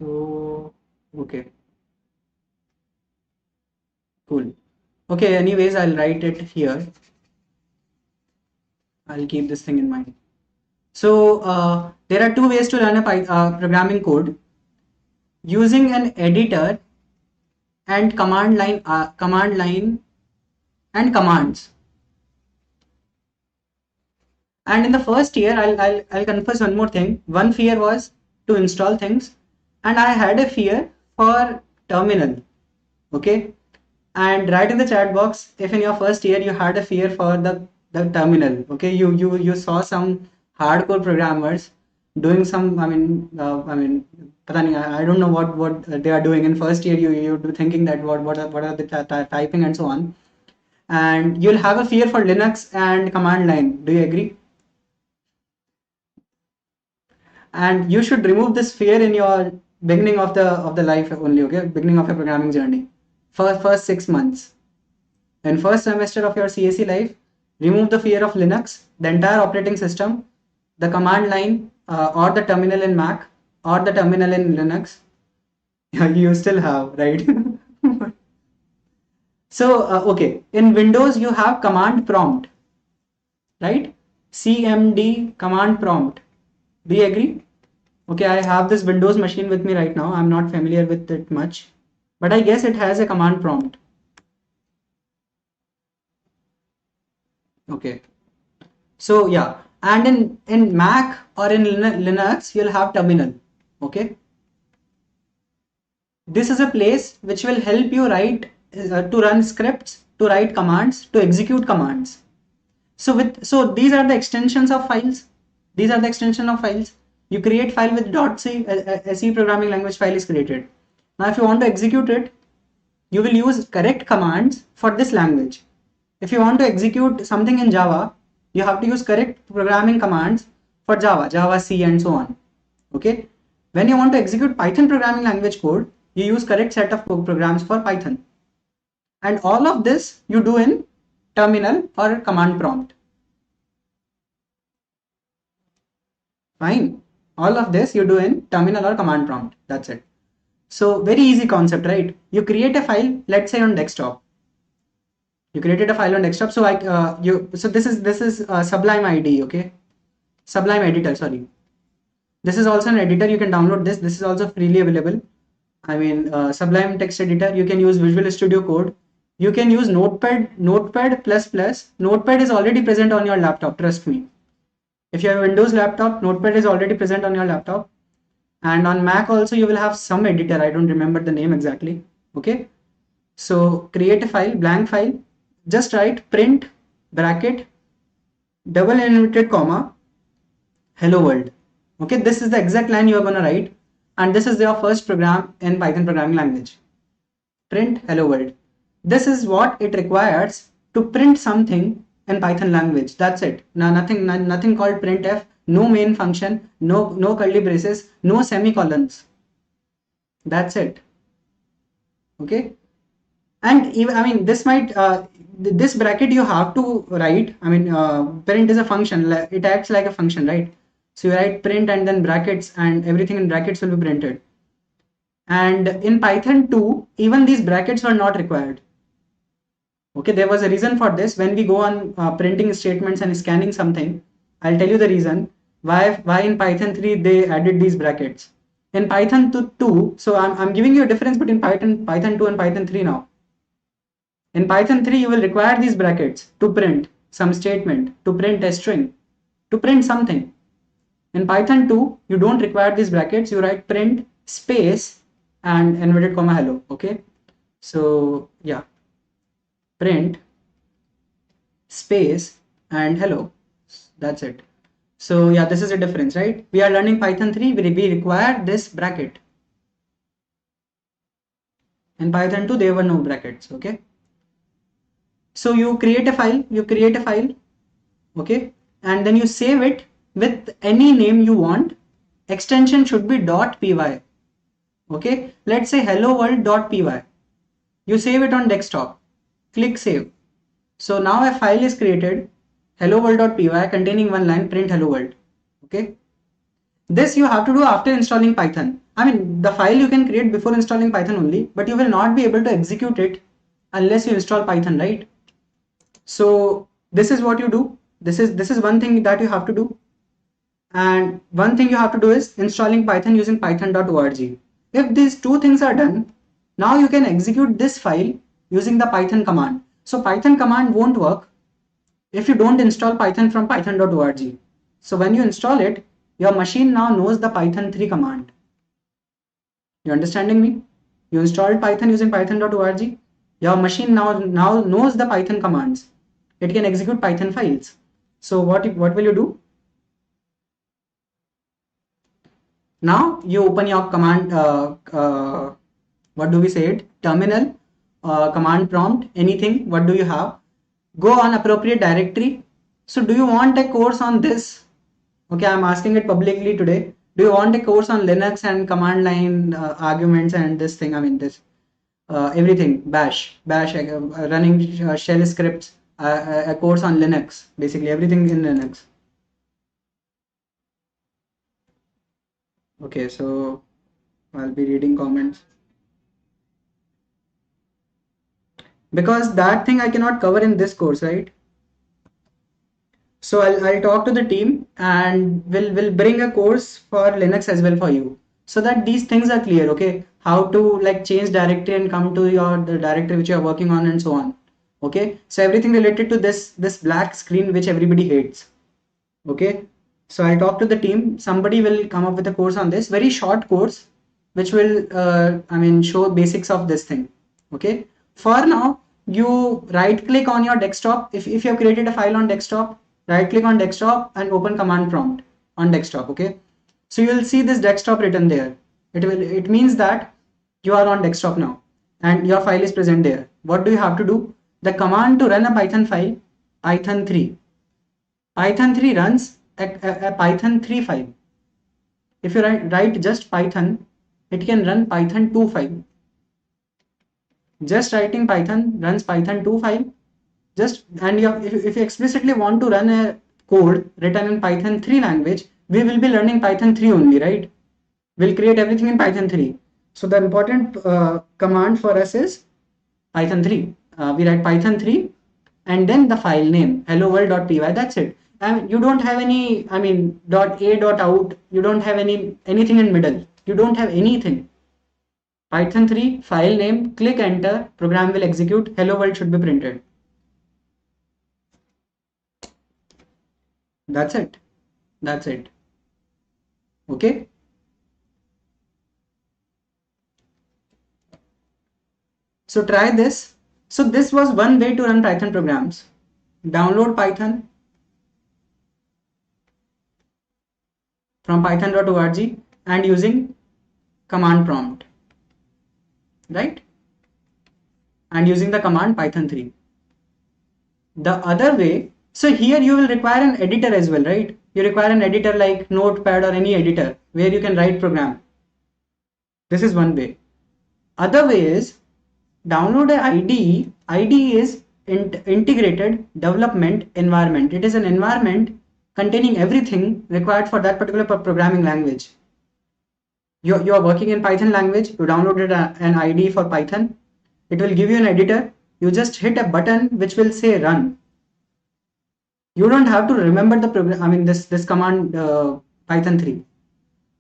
A: So, okay. Cool. Okay, anyways, I'll write it here. I'll keep this thing in mind. So, there are two ways to learn a programming code. Using an editor and command line and commands. And in the first year, I'll confess one more thing. One fear was to install things, and I had a fear for terminal. Okay, and write in the chat box if in your first year you had a fear for the terminal. Okay, you saw some hardcore programmers doing some, I mean, I don't know what they are doing in first year. You thinking that what are the typing and so on, and you'll have a fear for Linux and command line. Do you agree? And you should remove this fear in your beginning of the life only. Okay, beginning of your programming journey, first 6 months. In first semester of your CSE life, remove the fear of Linux, the entire operating system, the command line, or the terminal in Mac or the terminal in Linux. You still have, right? So okay, in Windows you have command prompt, right? CMD command prompt. Do you agree? Okay, I have this Windows machine with me right now. I'm not familiar with it much, but I guess it has a command prompt. Okay, so yeah, and in Mac or in Linux you'll have terminal. Okay, this is a place which will help you write to run scripts, to write commands, to execute commands. So these are the extensions of files. These are the extension of files. You create file with .c, a C programming language file is created. Now if you want to execute it, you will use correct commands for this language. If you want to execute something in Java, you have to use correct programming commands for Java, Java C and so on. Okay. When you want to execute Python programming language code, you use correct set of programs for Python. And all of this you do in terminal or command prompt. Fine. All of this you do in terminal or command prompt. That's it. So very easy concept, right? You create a file, let's say on desktop. You created a file on desktop. So this is Sublime ID, okay? Sublime editor, sorry. This is also an editor. You can download this. This is also freely available. I mean, Sublime text editor. You can use Visual Studio Code. You can use Notepad, Notepad++. Notepad is already present on your laptop. Trust me. If you have a Windows laptop, Notepad is already present on your laptop. And on Mac also you will have some editor. I don't remember the name exactly. Okay. So create a file, blank file. Just write print bracket double inverted comma hello world. Okay, this is the exact line you are gonna write, and this is your first program in Python programming language. Print hello world. This is what it requires to print something in Python language. That's it. Now nothing called printf, no main function, no curly braces, no semicolons. That's it. Okay. And even, I mean, this bracket you have to write. I mean, print is a function. It acts like a function, right? So you write print and then brackets, and everything in brackets will be printed. And in Python 2, even these brackets were not required. Okay, there was a reason for this. When we go on printing statements and scanning something, I'll tell you the reason why in Python 3 they added these brackets. In Python 2, so I'm giving you a difference between Python 2 and Python 3 now. In Python 3, you will require these brackets to print some statement, to print a string, to print something. In Python 2, you don't require these brackets. You write print space and inverted comma hello. Okay. So yeah, print space and hello. That's it. So yeah, this is a difference, right? We are learning Python 3. We require this bracket. In Python 2, there were no brackets. Okay. So you create a file, okay, and then you save it with any name you want. Extension should be .py. Okay, let's say hello world.py. You save it on desktop. Click save. So now a file is created, hello world.py, containing one line, print hello world. Okay. This you have to do after installing Python. I mean, the file you can create before installing Python only, but you will not be able to execute it unless you install Python, right? So this is what you do. This is one thing that you have to do. And one thing you have to do is installing Python using python.org. If these two things are done, now you can execute this file using the Python command. So Python command won't work if you don't install Python from python.org. So when you install it, your machine now knows the Python 3 command. You understanding me? You installed Python using python.org. Your machine now knows the Python commands. It can execute Python files. So what will you do? Now you open your command, what do we say it? Terminal, command prompt, anything. What do you have? Go on appropriate directory. So do you want a course on this? Okay, I'm asking it publicly today. Do you want a course on Linux and command line arguments and this thing? I mean this everything, bash running shell scripts, a course on Linux, basically everything in Linux. Okay, so I'll be reading comments. because that thing I cannot cover in this course, right? So I'll talk to the team and we'll bring a course for Linux as well for you, so that these things are clear, okay? How to like change directory and come to the directory which you are working on and so on. Okay, so everything related to this black screen which everybody hates. Okay, so I'll talk to the team. Somebody will come up with a course on this, very short course, which will show basics of this thing. Okay, for now you right click on your desktop. If you have created a file on desktop, right click on desktop and open command prompt on desktop. Okay, so you will see this desktop written there. It means that you are on desktop now and your file is present there. What do you have to do? The command to run a Python file, Python 3. Python 3 runs a Python 3 file. If you write just Python, it can run Python 2 file. Just writing Python runs Python 2 file. And if you explicitly want to run a code written in Python 3 language, we will be learning Python 3 only, right? We'll create everything in Python 3. So the important command for us is Python 3. We write Python 3 and then the file name helloworld.py. That's it. And you don't have any, .a.out. You don't have anything in middle. You don't have anything. Python 3 file name, click enter, program will execute, hello world should be printed. That's it. That's it. Okay. So try this. So this was one way to run Python programs. Download Python from python.org and using command prompt, right? And using the command Python 3. The other way, so here you will require an editor as well, right? You require an editor like Notepad or any editor where you can write program. This is one way. Other way is download a IDE. IDE is integrated development environment. It is an environment containing everything required for that particular programming language. You are working in Python language, you downloaded an IDE for Python. It will give you an editor. You just hit a button which will say run. You don't have to remember the program, this command Python 3.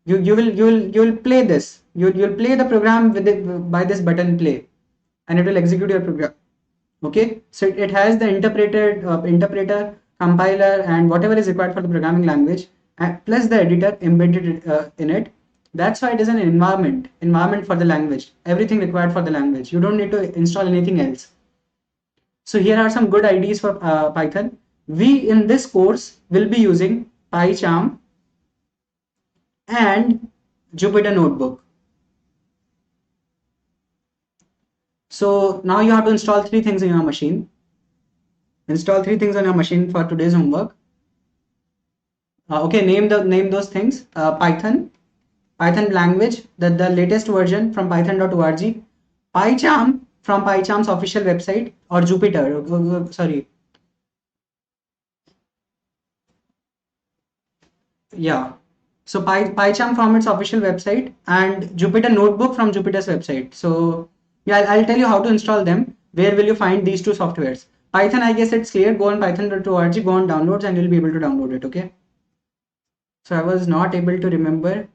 A: You will play this. You'll play the program with it by this button play, and it will execute your program. Okay, so it has the interpreter, compiler, and whatever is required for the programming language, plus the editor embedded in it. That's why it is an environment for the language, everything required for the language. You don't need to install anything else. So here are some good IDEs for Python. We in this course will be using PyCharm and Jupyter Notebook. So now you have to install 3 things in your machine. Install 3 things on your machine for today's homework. Okay, name those things. Python language, the latest version from python.org. PyCharm from PyCharm's official website, or Jupyter. Sorry. Yeah. So PyCharm from its official website and Jupyter Notebook from Jupyter's website. So yeah, I'll tell you how to install them. Where will you find these two softwares? Python, I guess it's clear. Go on python.org, go on downloads, and you'll be able to download it. Okay. So I was not able to remember.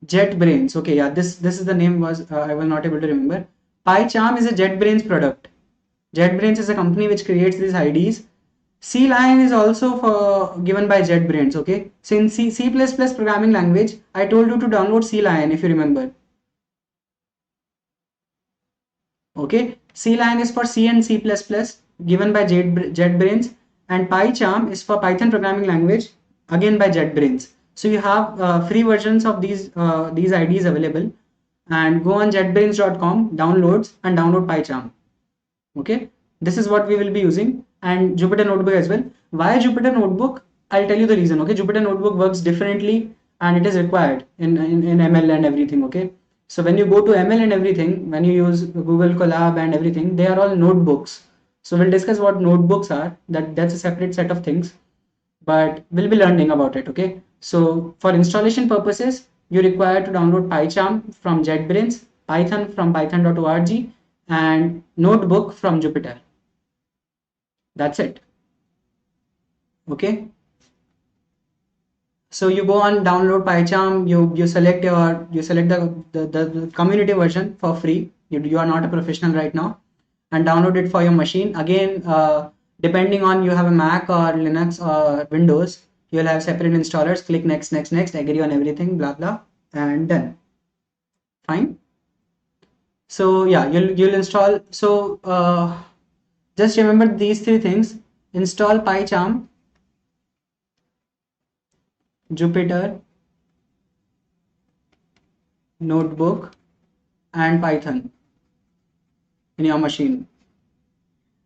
A: JetBrains. Okay, yeah, this is the name was I was not able to remember. PyCharm is a JetBrains product. JetBrains is a company which creates these IDs. CLion is also given by JetBrains. Okay, so in C++ programming language, I told you to download CLion if you remember. Okay, CLion is for C and C++ given by JetBrains, and PyCharm is for Python programming language again by JetBrains. So you have free versions of these IDs available, and go on jetbrains.com, downloads, and download PyCharm. Okay, this is what we will be using, and Jupyter Notebook as well. Why Jupyter Notebook? I'll tell you the reason. Okay, Jupyter Notebook works differently, and it is required in ML and everything. Okay, so when you go to ML and everything, when you use Google Colab and everything, they are all notebooks. So we'll discuss what notebooks are. That's a separate set of things, but we'll be learning about it. Okay, so for installation purposes, you require to download PyCharm from JetBrains, Python from python.org, and Notebook from Jupyter. That's it. Okay. So you go on download PyCharm, you select the community version for free. You are not a professional right now, and download it for your machine. Again, depending on you have a Mac or Linux or Windows, you'll have separate installers. Click next, next, next, agree on everything, blah blah, and done. Fine. So yeah, you'll install. So just remember these three things: install PyCharm, Jupyter, Notebook, and Python in your machine.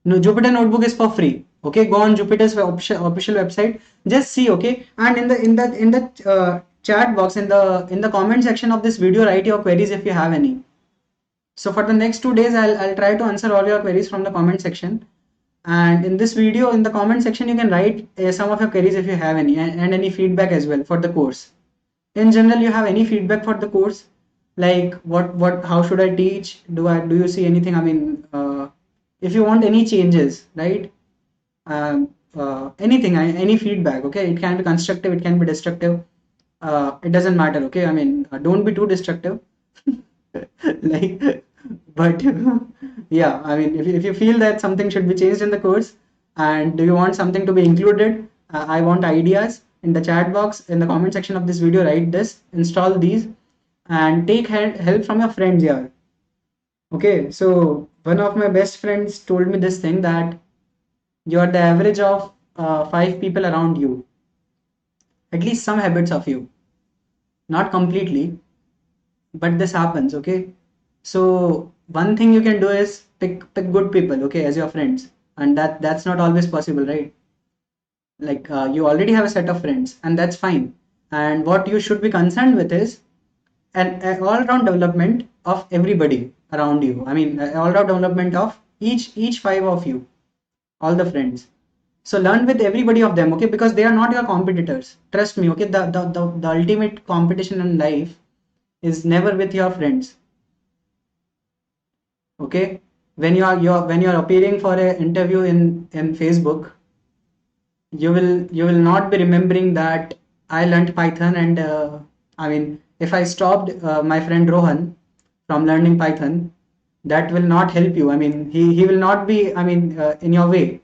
A: No, Jupyter Notebook is for free. Okay, go on Jupyter's official website. Just see. Okay, and in the chat box in the comment section of this video, write your queries if you have any. So for the next 2 days, I'll try to answer all your queries from the comment section. And in this video, in the comment section, you can write some of your queries if you have any, and any feedback as well for the course. In general, you have any feedback for the course, like how should I teach? Do you see anything? I mean, if you want any changes, right? Anything, any feedback. Okay, it can be constructive, it can be destructive. It doesn't matter. Okay, I mean, don't be too destructive. Like, but yeah, I mean, if you feel that something should be changed in the course, and do you want something to be included, I want ideas in the chat box in the comment section of this video. Write this, install these, and take help from your friends here. Okay, so one of my best friends told me this thing, that you are the average of 5 people around you, at least some habits of you, not completely, but this happens. Okay, so one thing you can do is pick good people, okay, as your friends, and that's not always possible, right? Like, you already have a set of friends, and that's fine. And what you should be concerned with is an all-round development of everybody around you. I mean, all-round development of each 5 of you, all the friends. So learn with everybody of them, okay, because they are not your competitors. Trust me, okay. The ultimate competition in life is never with your friends. Okay, when you're appearing for an interview in Facebook, you will not be remembering that I learned Python, and I mean, if I stopped my friend Rohan from learning Python, that will not help you. I mean, he will not be, I mean, in your way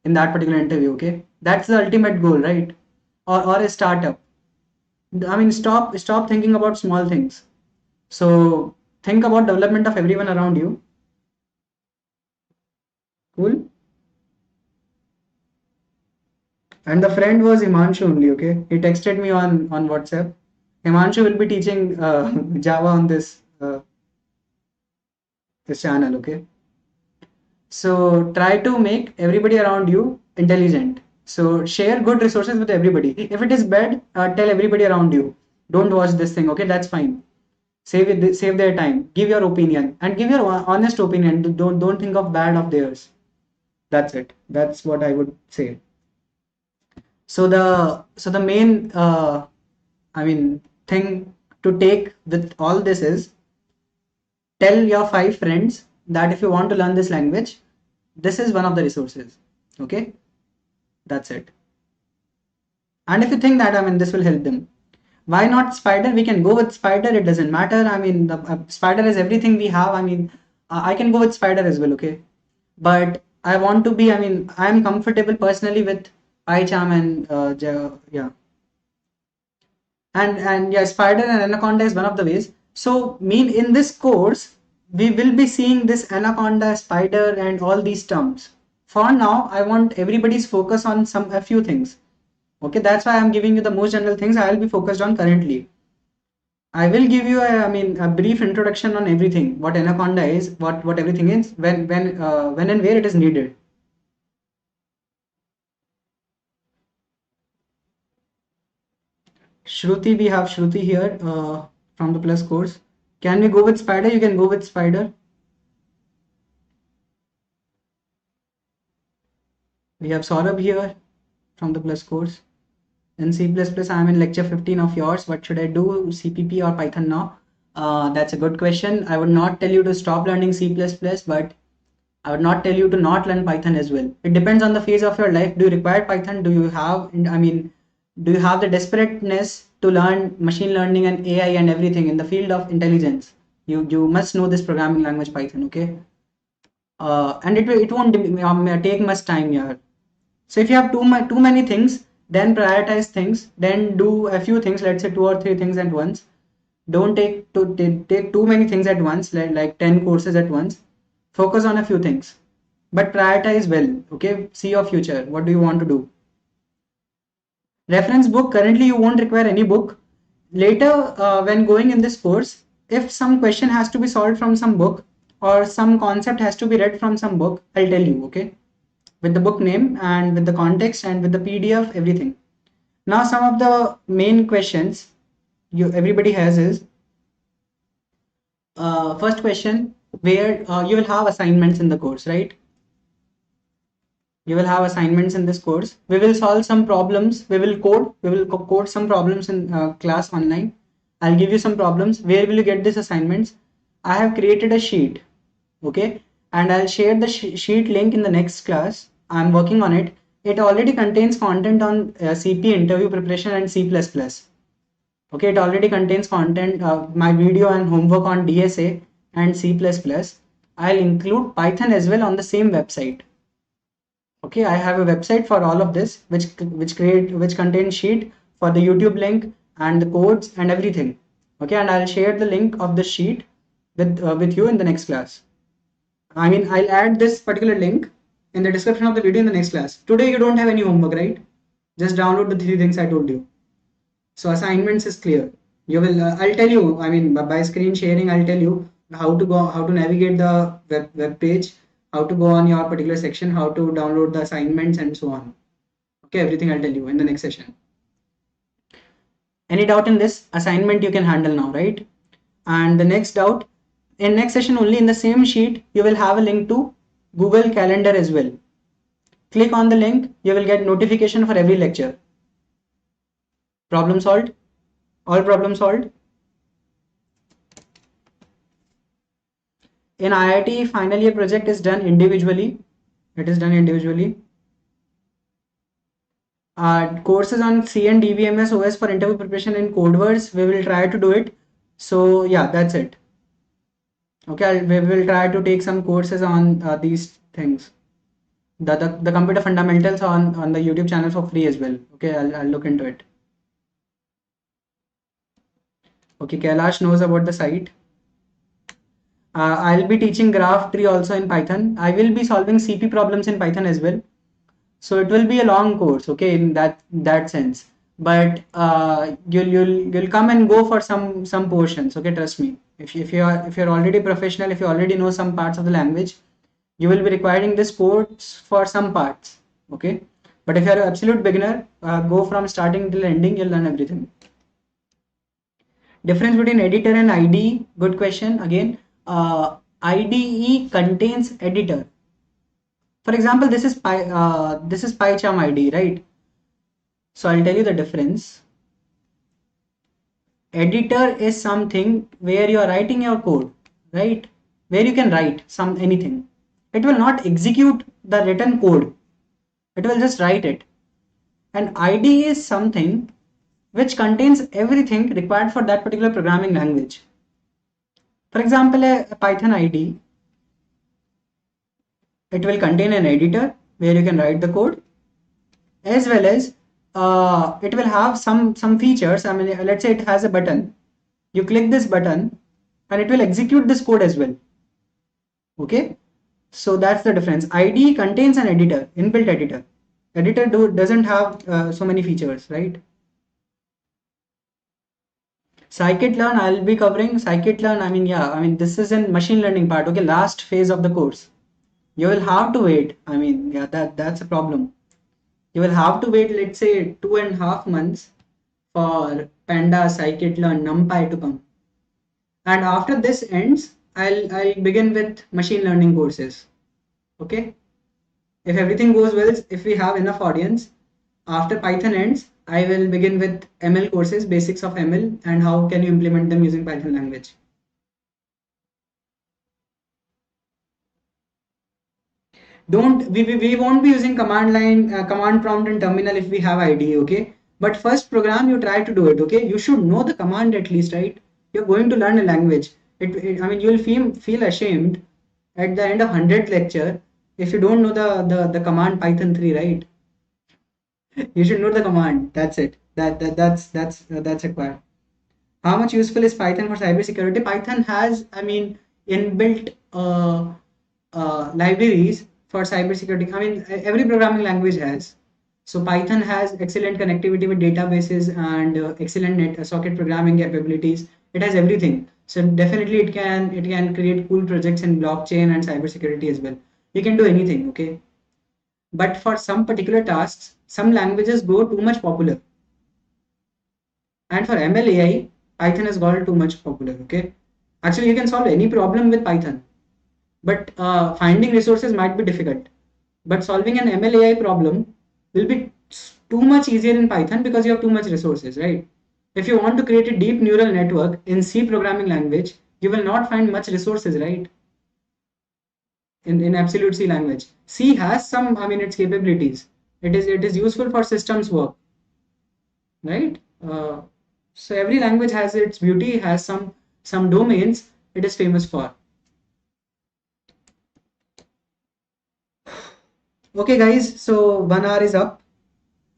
A: in that particular interview. Okay, that's the ultimate goal, right? Or a startup. I mean, stop thinking about small things. So think about development of everyone around you. Cool. And the friend was Himanshu only. Okay, he texted me on WhatsApp. Himanshu will be teaching Java on this channel. Okay, so try to make everybody around you intelligent. So share good resources with everybody. If it is bad, tell everybody around you, don't watch this thing. Okay, that's fine. Save their time. Give your opinion, and give your honest opinion. Don't think of bad of theirs. That's it. That's what I would say. So the main I mean thing to take with all this is, tell your 5 friends that if you want to learn this language, this is one of the resources. Okay, that's it. And if you think that, I mean, this will help them, why not Spider? We can go with Spider. It doesn't matter. I mean, the Spider is everything we have. I mean, I can go with Spider as well. Okay, but I want to be, I mean, I'm comfortable personally with PyCharm and yeah, and yeah, Spider and Anaconda is one of the ways. So mean in this course we will be seeing this Anaconda, Spider, and all these terms. For now, I want everybody's focus on a few things. Okay, that's why I'm giving you the most general things I will be focused on currently. I will give you a brief introduction on everything, what Anaconda is, what everything is, when and where it is needed. Shruti, we have Shruti here from the Plus course. Can we go with Spider? You can go with Spider. We have Saurabh here from the Plus course. In C++, I am in lecture 15 of yours. What should I do, CPP or Python now? That's a good question. I would not tell you to stop learning C++, but I would not tell you to not learn Python as well. It depends on the phase of your life. Do you require Python? Do you have, I mean, do you have the desperateness to learn machine learning and AI and everything in the field of intelligence? You must know this programming language Python, okay? And it won't take much time here. So if you have too many things, then prioritize things. Then do a few things. Let's say 2 or 3 things at once. Don't take too many things at once, like 10 courses at once. Focus on a few things, but prioritize well. Okay, see your future. What do you want to do? Reference book. Currently, you won't require any book. Later, when going in this course, if some question has to be solved from some book or some concept has to be read from some book, I'll tell you. Okay, with the book name and with the context and with the PDF, everything. Now, some of the main questions everybody has is first question, where you will have assignments in the course, right? You will have assignments in this course. We will solve some problems. We will code some problems in class online. I'll give you some problems. Where will you get these assignments? I have created a sheet, okay, and I'll share the sheet link in the next class. I'm working on it. It already contains content on CP, interview preparation, and C++. Okay, it already contains content, my video and homework on DSA and C++. I'll include Python as well on the same website. Okay, I have a website for all of this, which contains sheet for the YouTube link and the codes and everything. Okay, and I'll share the link of the sheet with you in the next class. I mean, I'll add this particular link in the description of the video in the next class. Today you don't have any homework, right? Just download the 3 things I told you. So assignments is clear. You will. I'll tell you. I mean, by screen sharing, I'll tell you how to navigate the web page, how to go on your particular section, how to download the assignments, and so on. Okay, everything I'll tell you in the next session. Any doubt in this assignment you can handle now, right? And the next doubt, in next session only, in the same sheet, you will have a link to Google Calendar as well. Click on the link, you will get notification for every lecture. Problem solved? All problem solved? In IIT, final year project is done individually. It is done individually. Courses on C and DBMS OS for interview preparation in Codeverse, we will try to do it. So yeah, that's it. Okay, we will try to take some courses on these things. The computer fundamentals on the YouTube channel for free as well. Okay, I'll look into it. Okay, Kailash knows about the site. I'll be teaching graph tree also in Python. I will be solving CP problems in Python as well. So it will be a long course, okay, in that sense. But you'll come and go for some portions, okay, trust me. If you're already professional, if you already know some parts of the language, you will be requiring this course for some parts, okay. But if you're an absolute beginner, go from starting till ending, you'll learn everything. Difference between editor and IDE, good question again. IDE contains editor. For example, this is PyCharm IDE, right? So I'll tell you the difference. Editor is something where you are writing your code, right? Where you can write anything. It will not execute the written code. It will just write it. And IDE is something which contains everything required for that particular programming language. For example, a Python IDE, it will contain an editor where you can write the code, as well as it will have some features. I mean, let's say it has a button. You click this button and it will execute this code as well. Okay, so that's the difference. IDE contains an editor, inbuilt editor. Editor doesn't have so many features, right? Scikit-learn, I'll be covering Scikit-learn. I mean, this is in machine learning part. Okay, last phase of the course. You will have to wait. I mean, yeah, that's a problem. You will have to wait, let's say 2.5 months for Pandas, Scikit-learn, NumPy to come. And after this ends, I'll begin with machine learning courses. Okay. If everything goes well, if we have enough audience, after Python ends, I will begin with ML courses, basics of ML, and how can you implement them using Python language. we won't be using command line, command prompt and terminal if we have IDE, okay? But first program you try to do it, okay? You should know the command at least, right? You're going to learn a language. I mean, you'll feel ashamed at the end of 100th lecture if you don't know the command Python 3, right? You should know the command. That's it. That's required. How much useful is Python for cybersecurity? Python has, I mean, inbuilt libraries for cybersecurity. I mean, every programming language has. So Python has excellent connectivity with databases and excellent net socket programming capabilities. It has everything. So definitely it can create cool projects in blockchain and cybersecurity as well. You can do anything, okay? But for some particular tasks, some languages go too much popular. And for ML AI, Python has got too much popular, okay? Actually, you can solve any problem with Python, but finding resources might be difficult. But solving an ML AI problem will be too much easier in Python because you have too much resources, right? If you want to create a deep neural network in C programming language, you will not find much resources, right? In absolute C language. C has some, I mean, its capabilities. It is useful for systems work, right? So every language has its beauty, has some domains it is famous for. Okay, guys, so 1 hour is up,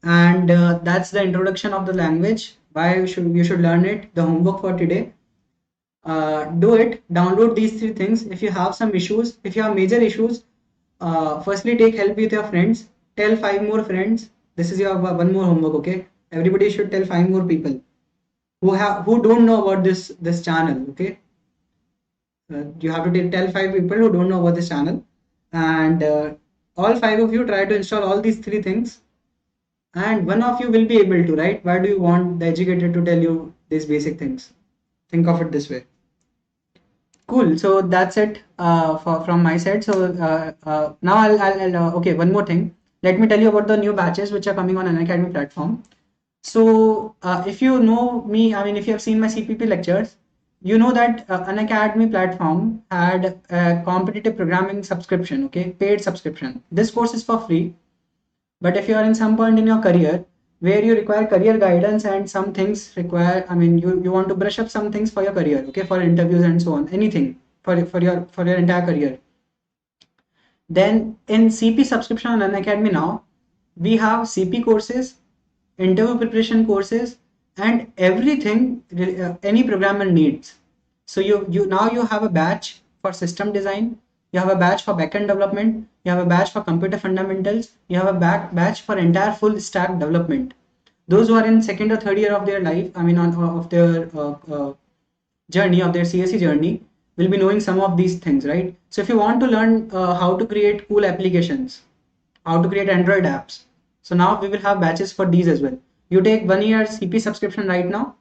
A: and that's the introduction of the language. Why you should learn it? The homework for today. Do it. Download these 3 things. If you have some issues, if you have major issues, firstly take help with your friends. Tell 5 more friends. This is your one more homework. Okay, everybody should tell 5 more people who don't know about this channel. Okay, you have to tell 5 people who don't know about this channel, and all 5 of you try to install all these 3 things, and one of you will be able to, right? Why do you want the educator to tell you these basic things? Think of it this way. Cool. So that's it for from my side. So now okay. One more thing. Let me tell you about the new batches which are coming on Unacademy platform. So if you know me, I mean, if you have seen my CPP lectures, you know that Unacademy platform had a competitive programming subscription, okay, paid subscription. This course is for free, but if you are in some point in your career where you require career guidance and some things require, I mean, you want to brush up some things for your career, okay, for interviews and so on, anything for your entire career, then in CP subscription on Unacademy now, we have CP courses, interview preparation courses, and everything any programmer needs. So you now you have a batch for system design, you have a batch for backend development, you have a batch for computer fundamentals, you have a batch for entire full stack development. Those who are in second or third year of their life, I mean, of their journey, of their CSE journey, will be knowing some of these things, right? So if you want to learn how to create cool applications, how to create Android apps, so now we will have batches for these as well. You take 1 year CP subscription right now,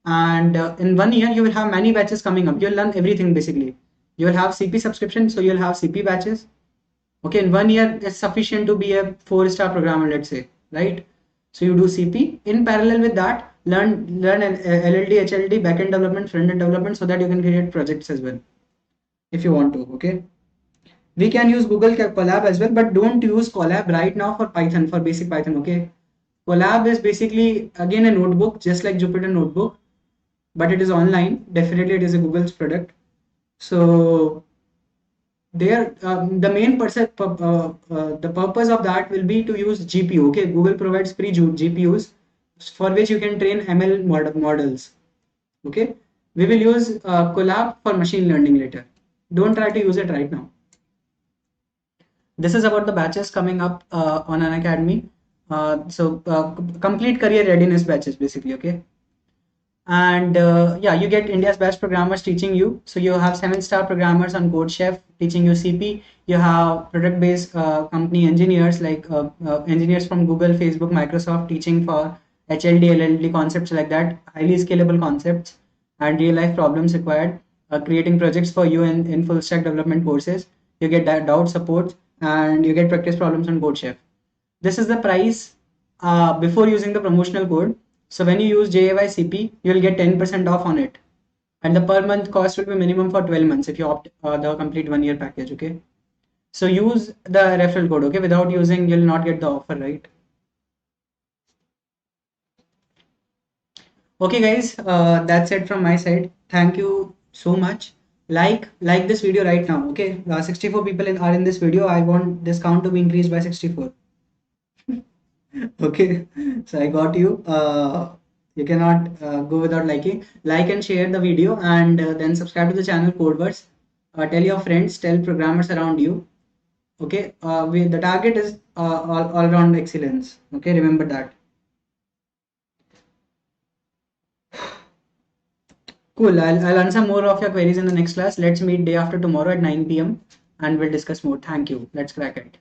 A: and in 1 year you will have many batches coming up. You'll learn everything basically. You will have CP subscription, so you'll have CP batches. Okay, in 1 year it's sufficient to be a 4-star programmer, let's say, right? So you do CP. In parallel with that, learn an LLD, HLD, backend development, front-end development, so that you can create projects as well, if you want to. Okay, we can use Google Colab as well, but don't use Colab right now for Python, for basic Python. Okay, Colab is basically again a notebook, just like Jupyter Notebook, but it is online. Definitely, it is a Google's product. So there, the purpose of that will be to use GPU. Okay, Google provides free GPUs for which you can train ML models. Okay, we will use Colab for machine learning later. Don't try to use it right now. This is about the batches coming up on Unacademy. Complete career readiness batches basically. Okay, and yeah, you get India's best programmers teaching you. So you have 7-star programmers on CodeChef teaching you CP. You have product-based company engineers like engineers from Google, Facebook, Microsoft teaching for HLD, LLD concepts like that, highly scalable concepts and real-life problems required, creating projects for you in full stack development courses. You get doubt support and you get practice problems on CodeChef. This is the price before using the promotional code. So when you use JAYCP, you will get 10% off on it. And the per month cost will be minimum for 12 months if you opt the complete 1 year package. Okay. So use the referral code, okay? Without using, you'll not get the offer, right? Okay, guys, that's it from my side. Thank you so much. Like this video right now, okay? 64 people are in this video. I want this count to be increased by 64. Okay, so I got you. You cannot go without liking. Like and share the video, and then subscribe to the channel Codewords. Tell your friends, tell programmers around you. Okay, the target is all around excellence. Okay, remember that. Cool. I'll answer more of your queries in the next class. Let's meet day after tomorrow at 9 p.m. and we'll discuss more. Thank you. Let's crack it.